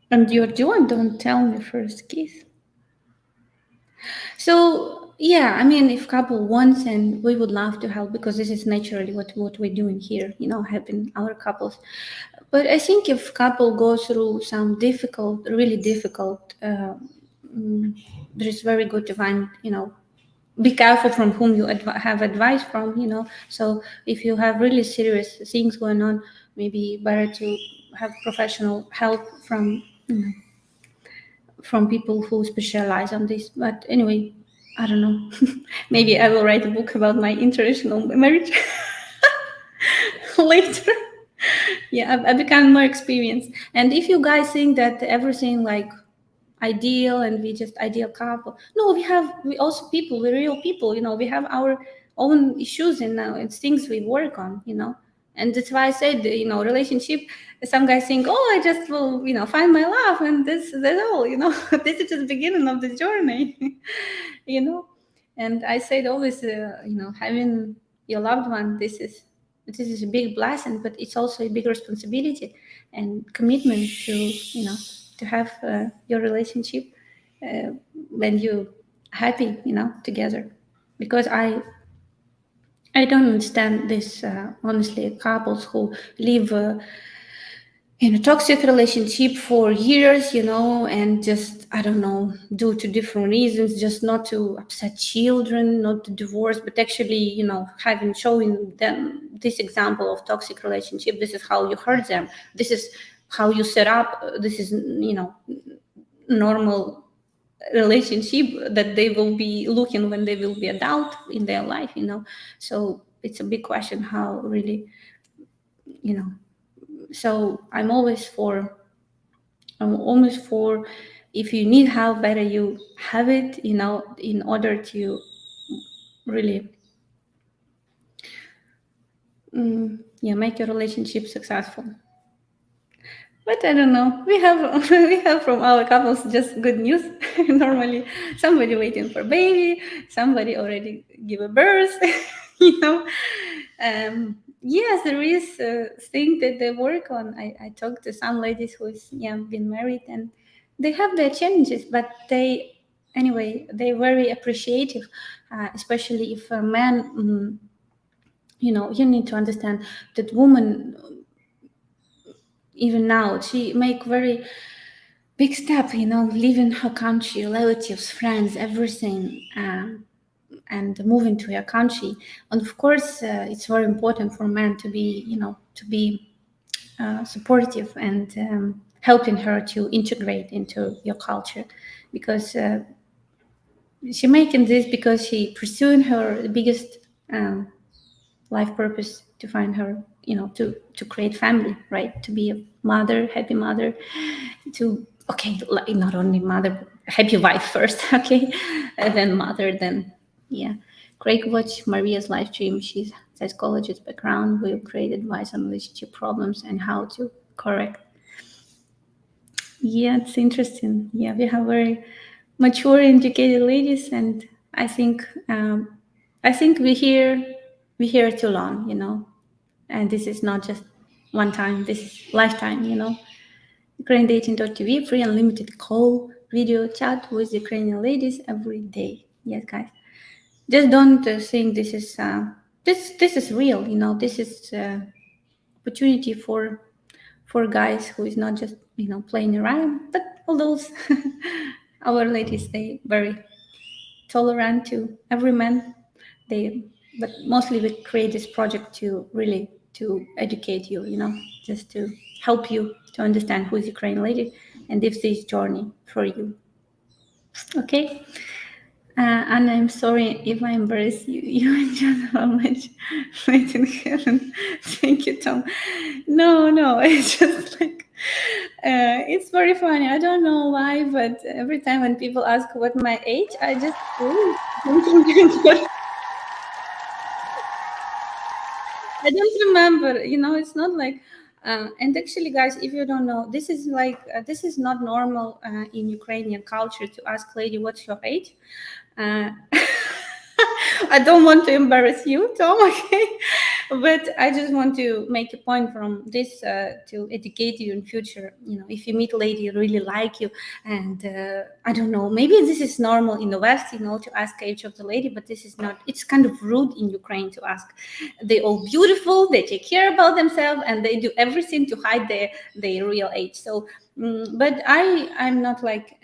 and your Joe, don't tell me first kiss. So yeah, I mean, if couple wants, and we would love to help, because this is naturally what we're doing here, helping our couples. But I think if couple goes through some really difficult, it's very good to find, be careful from whom you have advice from, So if you have really serious things going on, maybe better to have professional help from, from people who specialize on this. But anyway, I don't know. Maybe I will write a book about my international marriage later. Yeah, I become more experienced. And if you guys think that everything like ideal and we just ideal couple, no, we also people, we're real people. We have our own issues and it's things we work on. And that's why I said, relationship. Some guys think, oh, I just will, find my love, and that's all. This is just the beginning of the journey. And I said always, having your loved one, this is a big blessing, but it's also a big responsibility and commitment to, to have your relationship when you happy, together. Because I don't understand this, honestly, couples who live in a toxic relationship for years, and just, I don't know, due to different reasons, just not to upset children, not to divorce, but actually, showing them this example of toxic relationship. This is how you hurt them. This is how you set up. This is, normal relationship that they will be looking when they will be adult in their life, So it's a big question how really, so I'm always for if you need help, better you have it, in order to really make your relationship successful. But I don't know. We have from our couples just good news. Normally, somebody waiting for baby, somebody already give a birth. Yes, there is a thing that they work on. I talked to some ladies who's been married, and they have their challenges, but they're very appreciative, especially if a man. You need to understand that woman, even now, she make very big step, leaving her country, relatives, friends, everything, and moving to your country. And of course, it's very important for men to be, supportive and helping her to integrate into your culture, because she making this because she pursuing her biggest life purpose, to find her, to create family, right? To be a mother, happy mother, to, okay, not only mother, but happy wife first, okay, and then mother, then, yeah. Craig, watch Maria's live stream. She's psychologist background, will create advice on relationship problems and how to correct. Yeah, it's interesting. Yeah, we have very mature, educated ladies, and I think we hear too long, and this is not just one time. This is lifetime. Ukrainiandating.tv, free unlimited call, video chat with Ukrainian ladies every day. Yes, guys. Just don't think this is this is real. This is opportunity for guys who is not just playing around, but all those our ladies, they very tolerant to every man. But mostly we create this project to really to educate you, just to help you to understand who is Ukrainian lady and if this journey for you. Okay. And I'm sorry if I embarrass you. You enjoy how much wait in heaven. Thank you, Tom. No, it's just like it's very funny. I don't know why, but every time when people ask what my age, I just I don't remember. It's not like. And actually, guys, if you don't know, this is like this is not normal in Ukrainian culture to ask lady what's your age. I don't want to embarrass you, Tom, okay? But I just want to make a point from this to educate you in future. If you meet a lady who really like you, and I don't know, maybe this is normal in the West, to ask age of the lady, but this is not. It's kind of rude in Ukraine to ask. They're all beautiful, they take care about themselves, and they do everything to hide their real age. So, but I'm not like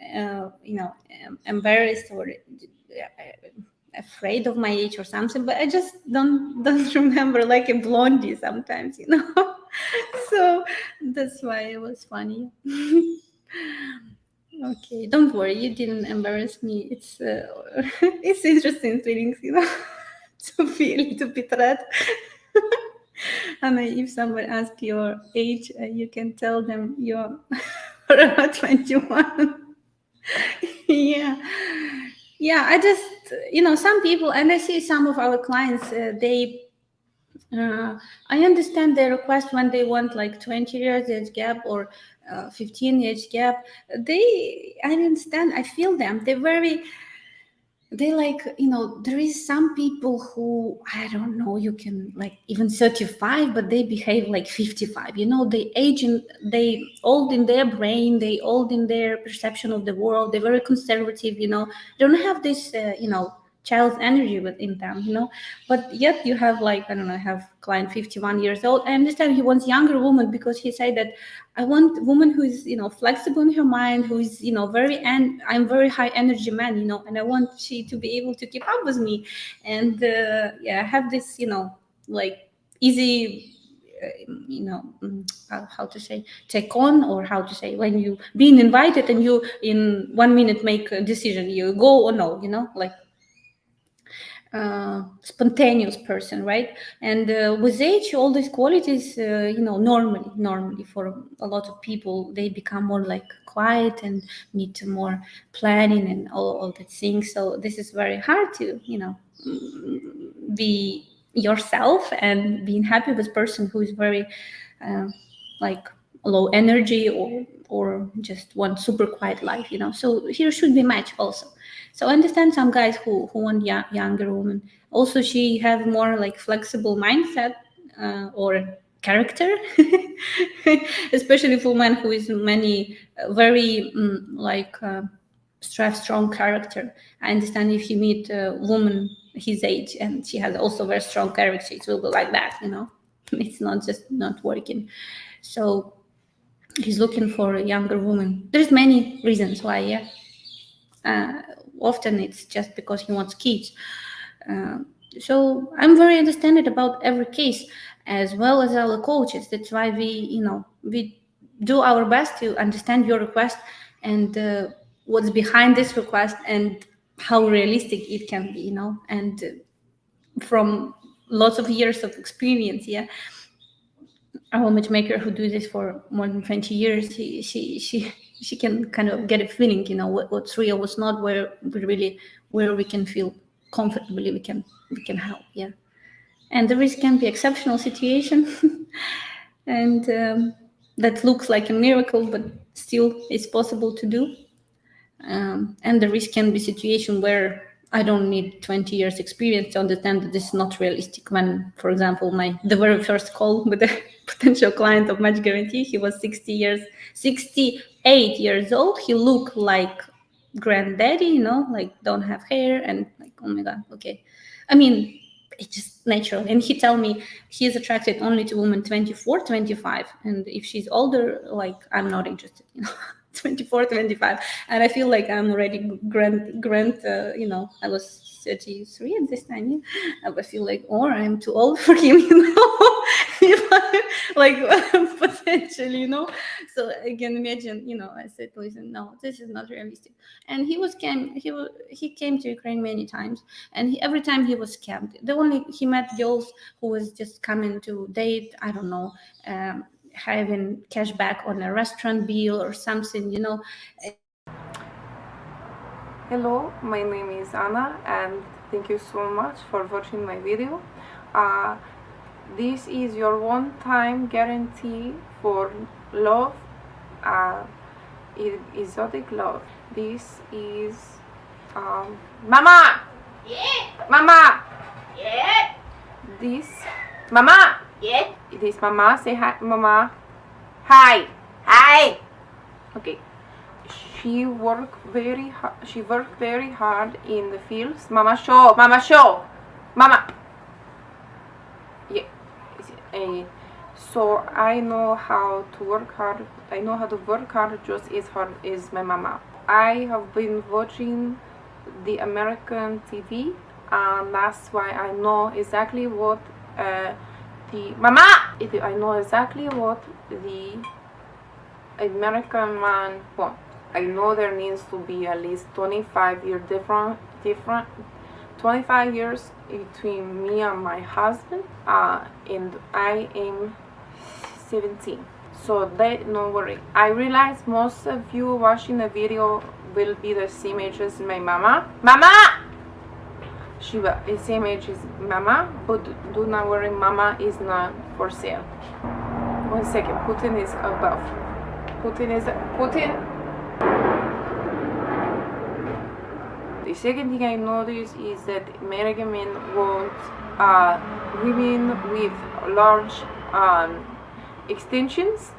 embarrassed or afraid of my age or something, but I just don't remember, like a blondie sometimes, so that's why it was funny. Okay, don't worry, you didn't embarrass me. It's it's interesting feelings, to feel a little bit red. And if someone asks your age, you can tell them you're around 21. Yeah, I just, some people, and I see some of our clients, I understand their request when they want like 20 years age gap or 15 age gap. I understand, I feel them. They like, there is some people who, I don't know, you can like even 35, but they behave like 55, they age and they old in their brain, they old in their perception of the world, they're very conservative, don't have this, child's energy within them, but yet you have like, I don't know, I have client 51 years old. I understand he wants younger woman because he said that I want a woman who is, flexible in her mind, who is, I'm very high energy man, and I want she to be able to keep up with me. And I have this, like easy, how to say, take on, or how to say, when you being invited and you in 1 minute make a decision, you go or no, like spontaneous person, right? And with age, all these qualities, normally for a lot of people, they become more like quiet and need more planning and all the things. So this is very hard to, be yourself and being happy with person who is very like low energy or just want super quiet life, so here should be match also. So I understand some guys who want younger woman. Also, she have more like flexible mindset or character, especially for men who is many very strong character. I understand if you meet a woman his age and she has also very strong character, it will be like that, it's not just not working. So he's looking for a younger woman. There's many reasons why, yeah. Often it's just because he wants kids. So I'm very understanding about every case, as well as our coaches. That's why we do our best to understand your request and what's behind this request and how realistic it can be, and from lots of years of experience, our matchmaker who do this for more than 20 years, she can kind of get a feeling, what's real, what's not, where we can feel comfortably we can help. And the risk can be exceptional situation and that looks like a miracle, but still it's possible to do. And the risk can be situation where I don't need 20 years experience to understand that this is not realistic. When, for example, the very first call with a potential client of Match Guarantee, he was 68 years old. He looked like granddaddy, like don't have hair, and like, oh my God, okay. I mean, it's just natural. And he tell me he is attracted only to women 24, 25. And if she's older, like, I'm not interested, 24, 25. And I feel like I'm already I was 33 at this time. I feel like, or I'm too old for him, like potentially, So I can imagine, I said, listen, no, this is not realistic. And he came to Ukraine many times, and every time he was scammed. He met girls who was just coming to date, I don't know, having cash back on a restaurant bill or something, Hello, my name is Anna, and thank you so much for watching my video. This is your one-time guarantee for love, exotic love. This is Mama! Yeah. Mama! Yeah. This Mama! Yeah. This Mama, say hi, Mama. Hi! Hi. Okay. She worked very hard in the fields. Mama show, Mama. Yeah. So I know how to work hard. I know how to work hard just as hard as my mama. I have been watching the American TV, and that's why I know exactly what I know exactly what the American man wants. I know there needs to be at least 25 years different 25 years between me and my husband, and I am 17. So don't worry. I realize most of you watching the video will be the same age as my mama. She will the same age as mama, but do not worry, mama is not for sale. 1 second, Putin is above. Putin. The second thing I noticed is that American men want women with large extensions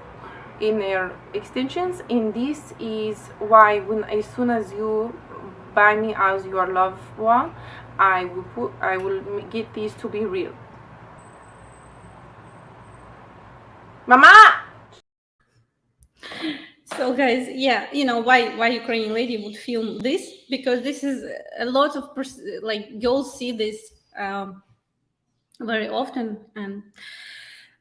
in their extensions, and this is why as soon as you buy me as your loved one, I will get these to be real. Mama! So guys, why Ukrainian lady would film this, because this is a lot of girls see this very often,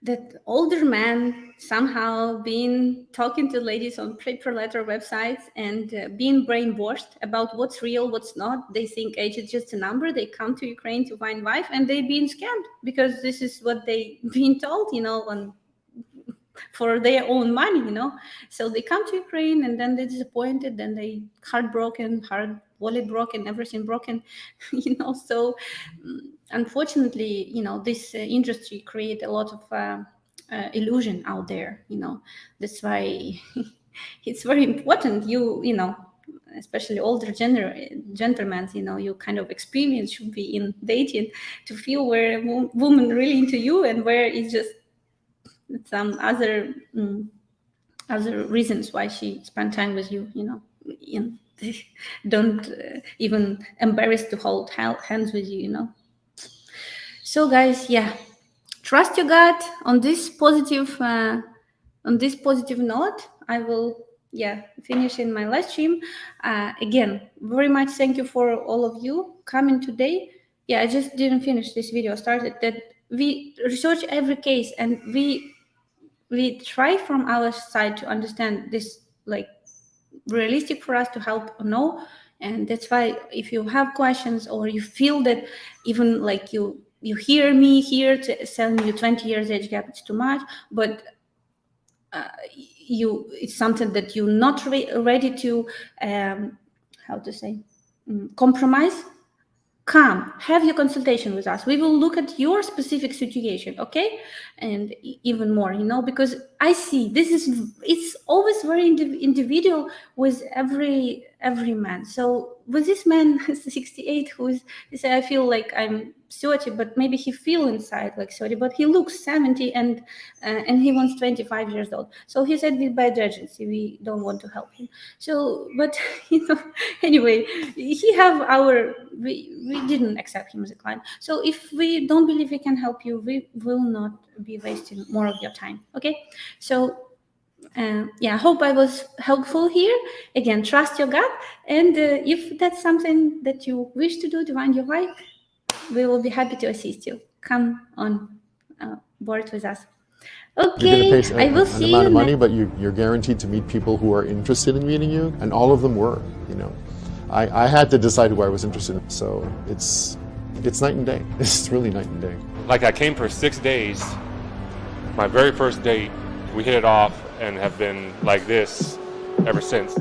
that older men somehow been talking to ladies on paper letter websites and being brainwashed about what's real, what's not. They think age is just a number. They come to Ukraine to find wife, and they're being scammed because this is what they been told, for their own money, So they come to Ukraine, and then they're disappointed, then they heartbroken, wallet broken, everything broken, So unfortunately, this industry create a lot of illusion out there, That's why it's very important, especially older gentlemen, you kind of experience should be in dating to feel where a woman really into you and where it's just some other reasons why she spent time with you, and don't even embarrassed to hold hands with you, So guys, trust your gut. On this positive note, I will finish in my live stream. Again, very much thank you for all of you coming today. I just didn't finish this video. I started that we research every case, and we we try from our side to understand this, like, realistic for us to help or no. And that's why if you have questions, or you feel that even like you hear me here telling you 20 years age gap, it's too much, but it's something that you're not ready to compromise, come have your consultation with us. We will look at your specific situation, okay? And even more, because I see it's always very individual with every man. So with this man 68 he said, I feel like I'm 30, but maybe he feel inside like 30, but he looks 70, and he wants 25 years old. So he said, with bad agency, we don't want to help him. So, but anyway, we didn't accept him as a client. So if we don't believe we can help you, we will not be wasting more of your time. Okay, so I hope I was helpful here. Again, trust your gut, and if that's something that you wish to do to find your wife, we will be happy to assist you. Come on board with us. Okay, you're gonna pay I will see amount you of money, but you're guaranteed to meet people who are interested in meeting you, and all of them were. I had to decide who I was interested in, so it's night and day. It's really night and day. Like, I came for 6 days. My very first date, we hit it off and have been like this ever since.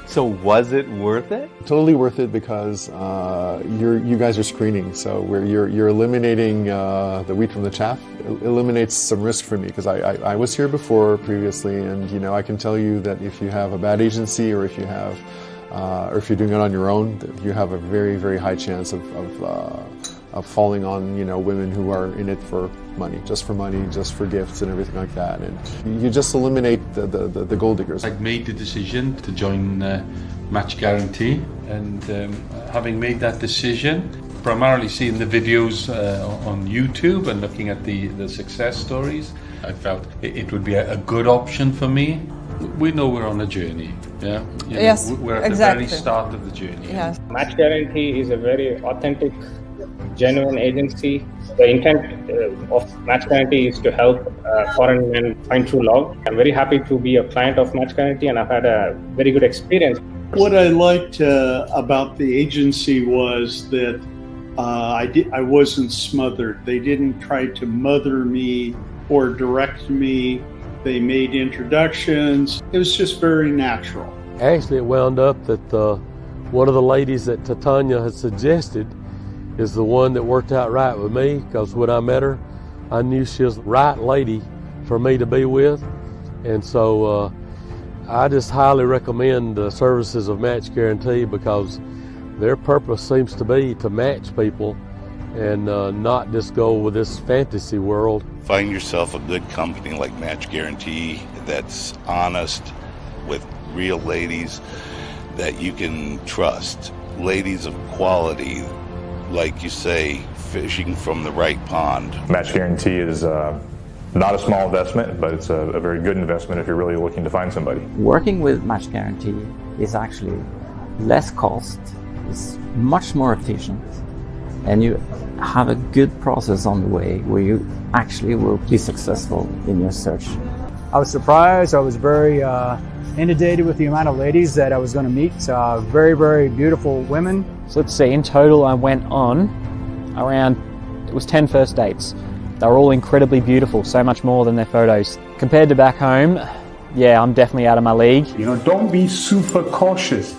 So was it worth it? Totally worth it, because you guys are screening, so you're eliminating the wheat from the chaff. It eliminates some risk for me, because I was here before previously, and I can tell you that if you have a bad agency, or if you have or if you're doing it on your own, you have a very, very high chance of falling on women who are in it for money, just for gifts and everything like that, and you just eliminate the gold diggers. I made the decision to join Match Guaranty, and having made that decision, primarily seeing the videos on YouTube and looking at the success stories, I felt it would be a good option for me. We know we're on a journey, yeah? Yes, we're at exactly. the very start of the journey. Yes. Match Guaranty is a very authentic, genuine agency. The intent of Match Guaranty is to help foreign men find true love. I'm very happy to be a client of Match Guaranty, and I've had a very good experience. What I liked about the agency was that I wasn't smothered. They didn't try to mother me or direct me. They made introductions. It was just very natural. Actually, it wound up that one of the ladies that Tatiana had suggested is the one that worked out right with me, because when I met her, I knew she was the right lady for me to be with. And so I just highly recommend the services of Match Guarantee, because their purpose seems to be to match people and not just go with this fantasy world. Find yourself a good company like Match Guarantee that's honest, with real ladies that you can trust. Ladies of quality, like you say, fishing from the right pond. Match Guarantee is not a small investment, but it's a very good investment if you're really looking to find somebody. Working with Match Guarantee is actually less cost, it's much more efficient, and you have a good process on the way where you actually will be successful in your search. I was surprised. I was very inundated with the amount of ladies that I was going to meet. Very, very beautiful women. So let's see, in total I went on around, it was 10 first dates. They were all incredibly beautiful, so much more than their photos. Compared to back home, yeah, I'm definitely out of my league. Don't be super cautious.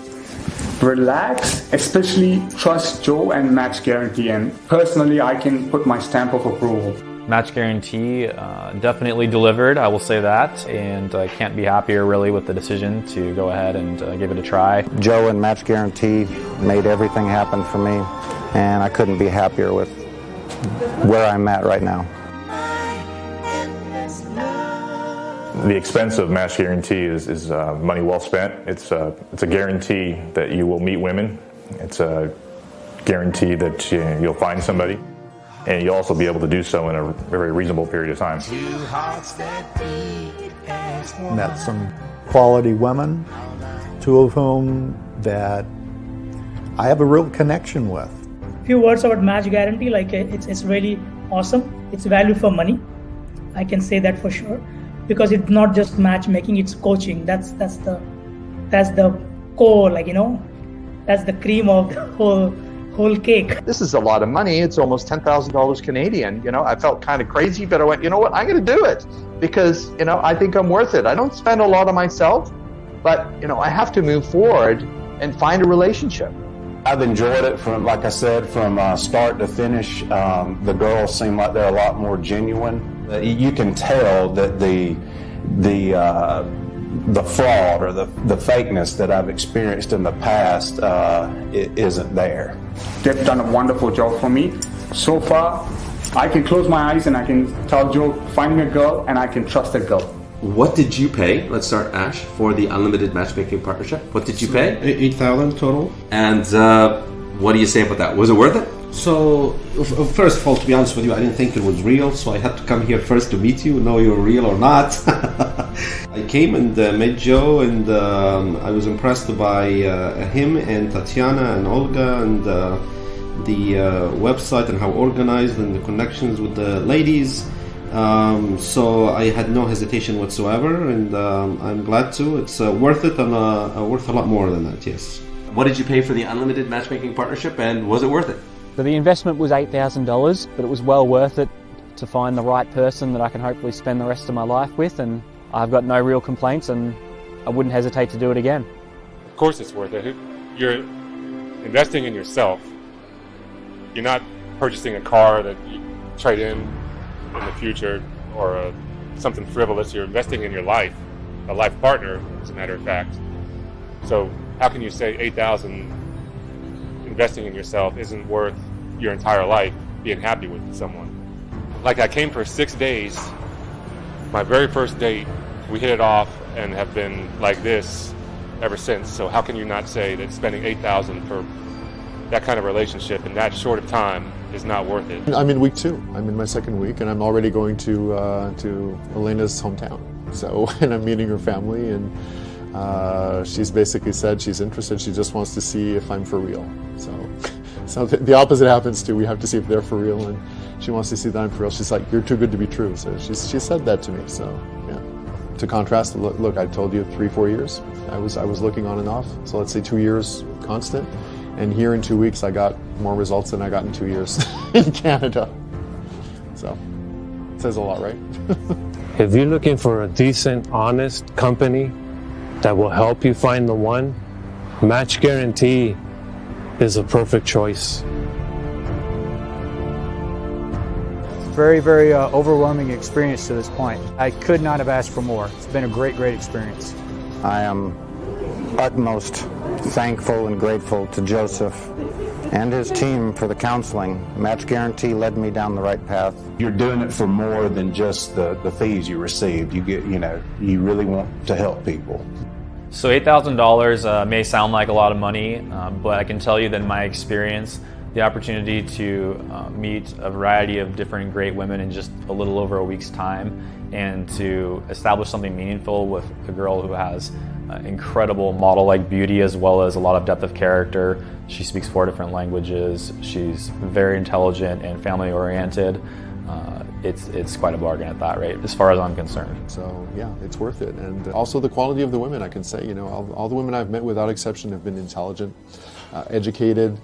Relax, especially trust Joe and Match Guarantee, and personally I can put my stamp of approval. Match Guarantee definitely delivered, I will say that, and I can't be happier really with the decision to go ahead and give it a try. Joe and Match Guarantee made everything happen for me, and I couldn't be happier with where I'm at right now. The expense of Match Guarantee is money well spent. It's a guarantee that you will meet women. It's a guarantee that you'll find somebody. and you'll also be able to do so in a very reasonable period of time. Met some quality women, two of whom that I have a real connection with. Few words about Match Guaranty, like it's really awesome. It's value for money. I can say that for sure, because it's not just matchmaking, it's coaching. That's the core, like, you know, that's the cream of the whole cake. This is a lot of money. It's almost $10,000 Canadian. You know, I felt kind of crazy, but I went, you know what, I'm going to do it because, you know, I think I'm worth it. I don't spend a lot on myself, but, you know, I have to move forward and find a relationship. I've enjoyed it from, like I said, from start to finish. The girls seem like they're a lot more genuine. You can tell that the fraud or the fakeness that I've experienced in the past it isn't there. They've done a wonderful job for me. So far, I can close my eyes and I can tell Joe, find me a girl, and I can trust a girl. What did you pay? Let's start, Ash, for the unlimited matchmaking partnership. What did you pay? $8,000 total. And what do you say about that? Was it worth it? So, first of all, to be honest with you, I didn't think it was real, so I had to come here first to meet you, know you're real or not. I came and met Joe, and I was impressed by him and Tatiana and Olga and the website and how organized and the connections with the ladies. So I had no hesitation whatsoever, and I'm glad to. It's worth it, and worth a lot more than that, yes. What did you pay for the unlimited matchmaking partnership, and was it worth it? So the investment was $8,000, but it was well worth it to find the right person that I can hopefully spend the rest of my life with, and I've got no real complaints, and I wouldn't hesitate to do it again. Of course it's worth it. You're investing in yourself. You're not purchasing a car that you trade in the future or something frivolous. You're investing in your life, a life partner, as a matter of fact. So how can you say $8,000 investing in yourself isn't worth your entire life being happy with someone? Like, I came for 6 days. My very first date, we hit it off and have been like this ever since. So how can you not say that spending $8,000 for that kind of relationship in that short of time is not worth it? I'm in week 2. I'm in my second week, and I'm already going to Elena's hometown. So, and I'm meeting her family, and she's basically said she's interested. She just wants to see if I'm for real. So the opposite happens too. We have to see if they're for real, and she wants to see that I'm for real. She's like, "You're too good to be true." So she said that to me. So yeah. To contrast, look, I told you 3-4 years. I was looking on and off. So let's say 2 years constant. And here in 2 weeks, I got more results than I got in 2 years in Canada. So it says a lot, right? If you're looking for a decent, honest company that will help you find the one, Match Guaranty is a perfect choice. Very, very overwhelming experience to this point. I could not have asked for more. It's been a great, great experience. I am utmost thankful and grateful to Joseph and his team for the counseling. Match Guaranty led me down the right path. You're doing it for more than just the fees you received. You get, you really want to help people. So $8,000 may sound like a lot of money, but I can tell you that in my experience, the opportunity to meet a variety of different great women in just a little over a week's time, and to establish something meaningful with a girl who has incredible model-like beauty as well as a lot of depth of character. She speaks 4 different languages. She's very intelligent and family-oriented. It's quite a bargain at that rate, as far as I'm concerned. So yeah, it's worth it. And also the quality of the women, I can say, all the women I've met without exception have been intelligent, educated.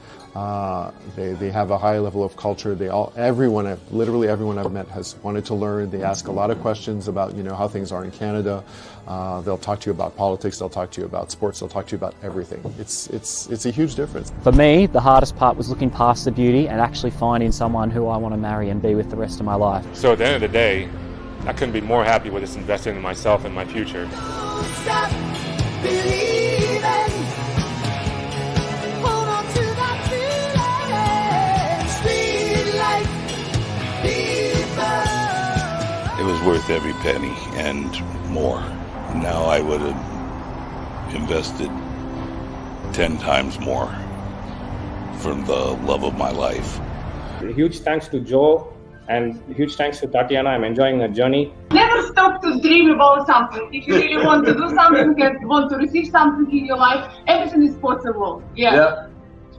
They have a high level of culture. Literally everyone I've met has wanted to learn. They ask a lot of questions about, how things are in Canada. They'll talk to you about politics. They'll talk to you about sports. They'll talk to you about everything. It's a huge difference. For me, the hardest part was looking past the beauty and actually finding someone who I want to marry and be with the rest of my life. So at the end of the day, I couldn't be more happy with this investing in myself and my future. Stop believing. Hold on to that feeling. Sweet like people. It was worth every penny and more. Now I would have invested 10 times more from the love of my life. Huge thanks to Joe and huge thanks to Tatiana. I'm enjoying the journey. Never stop to dream about something. If you really want to do something and want to receive something in your life, everything is possible. Yeah.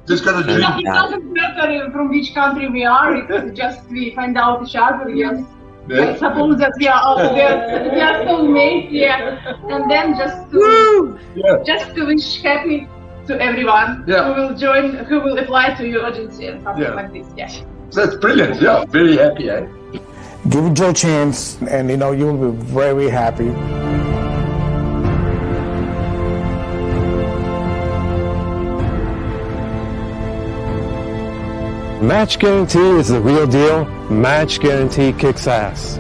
Just gotta dream. It doesn't matter from which country we are. It's just we find out each other. Yes. I suppose that we are out there. We are soulmates. Yeah. And then just to wish happy to everyone who will join, who will apply to your agency and something like this. Yeah. That's brilliant. Yeah. Very happy. Eh? Give Joe a chance, and you'll be very happy. Match Guarantee is the real deal. Match Guarantee kicks ass.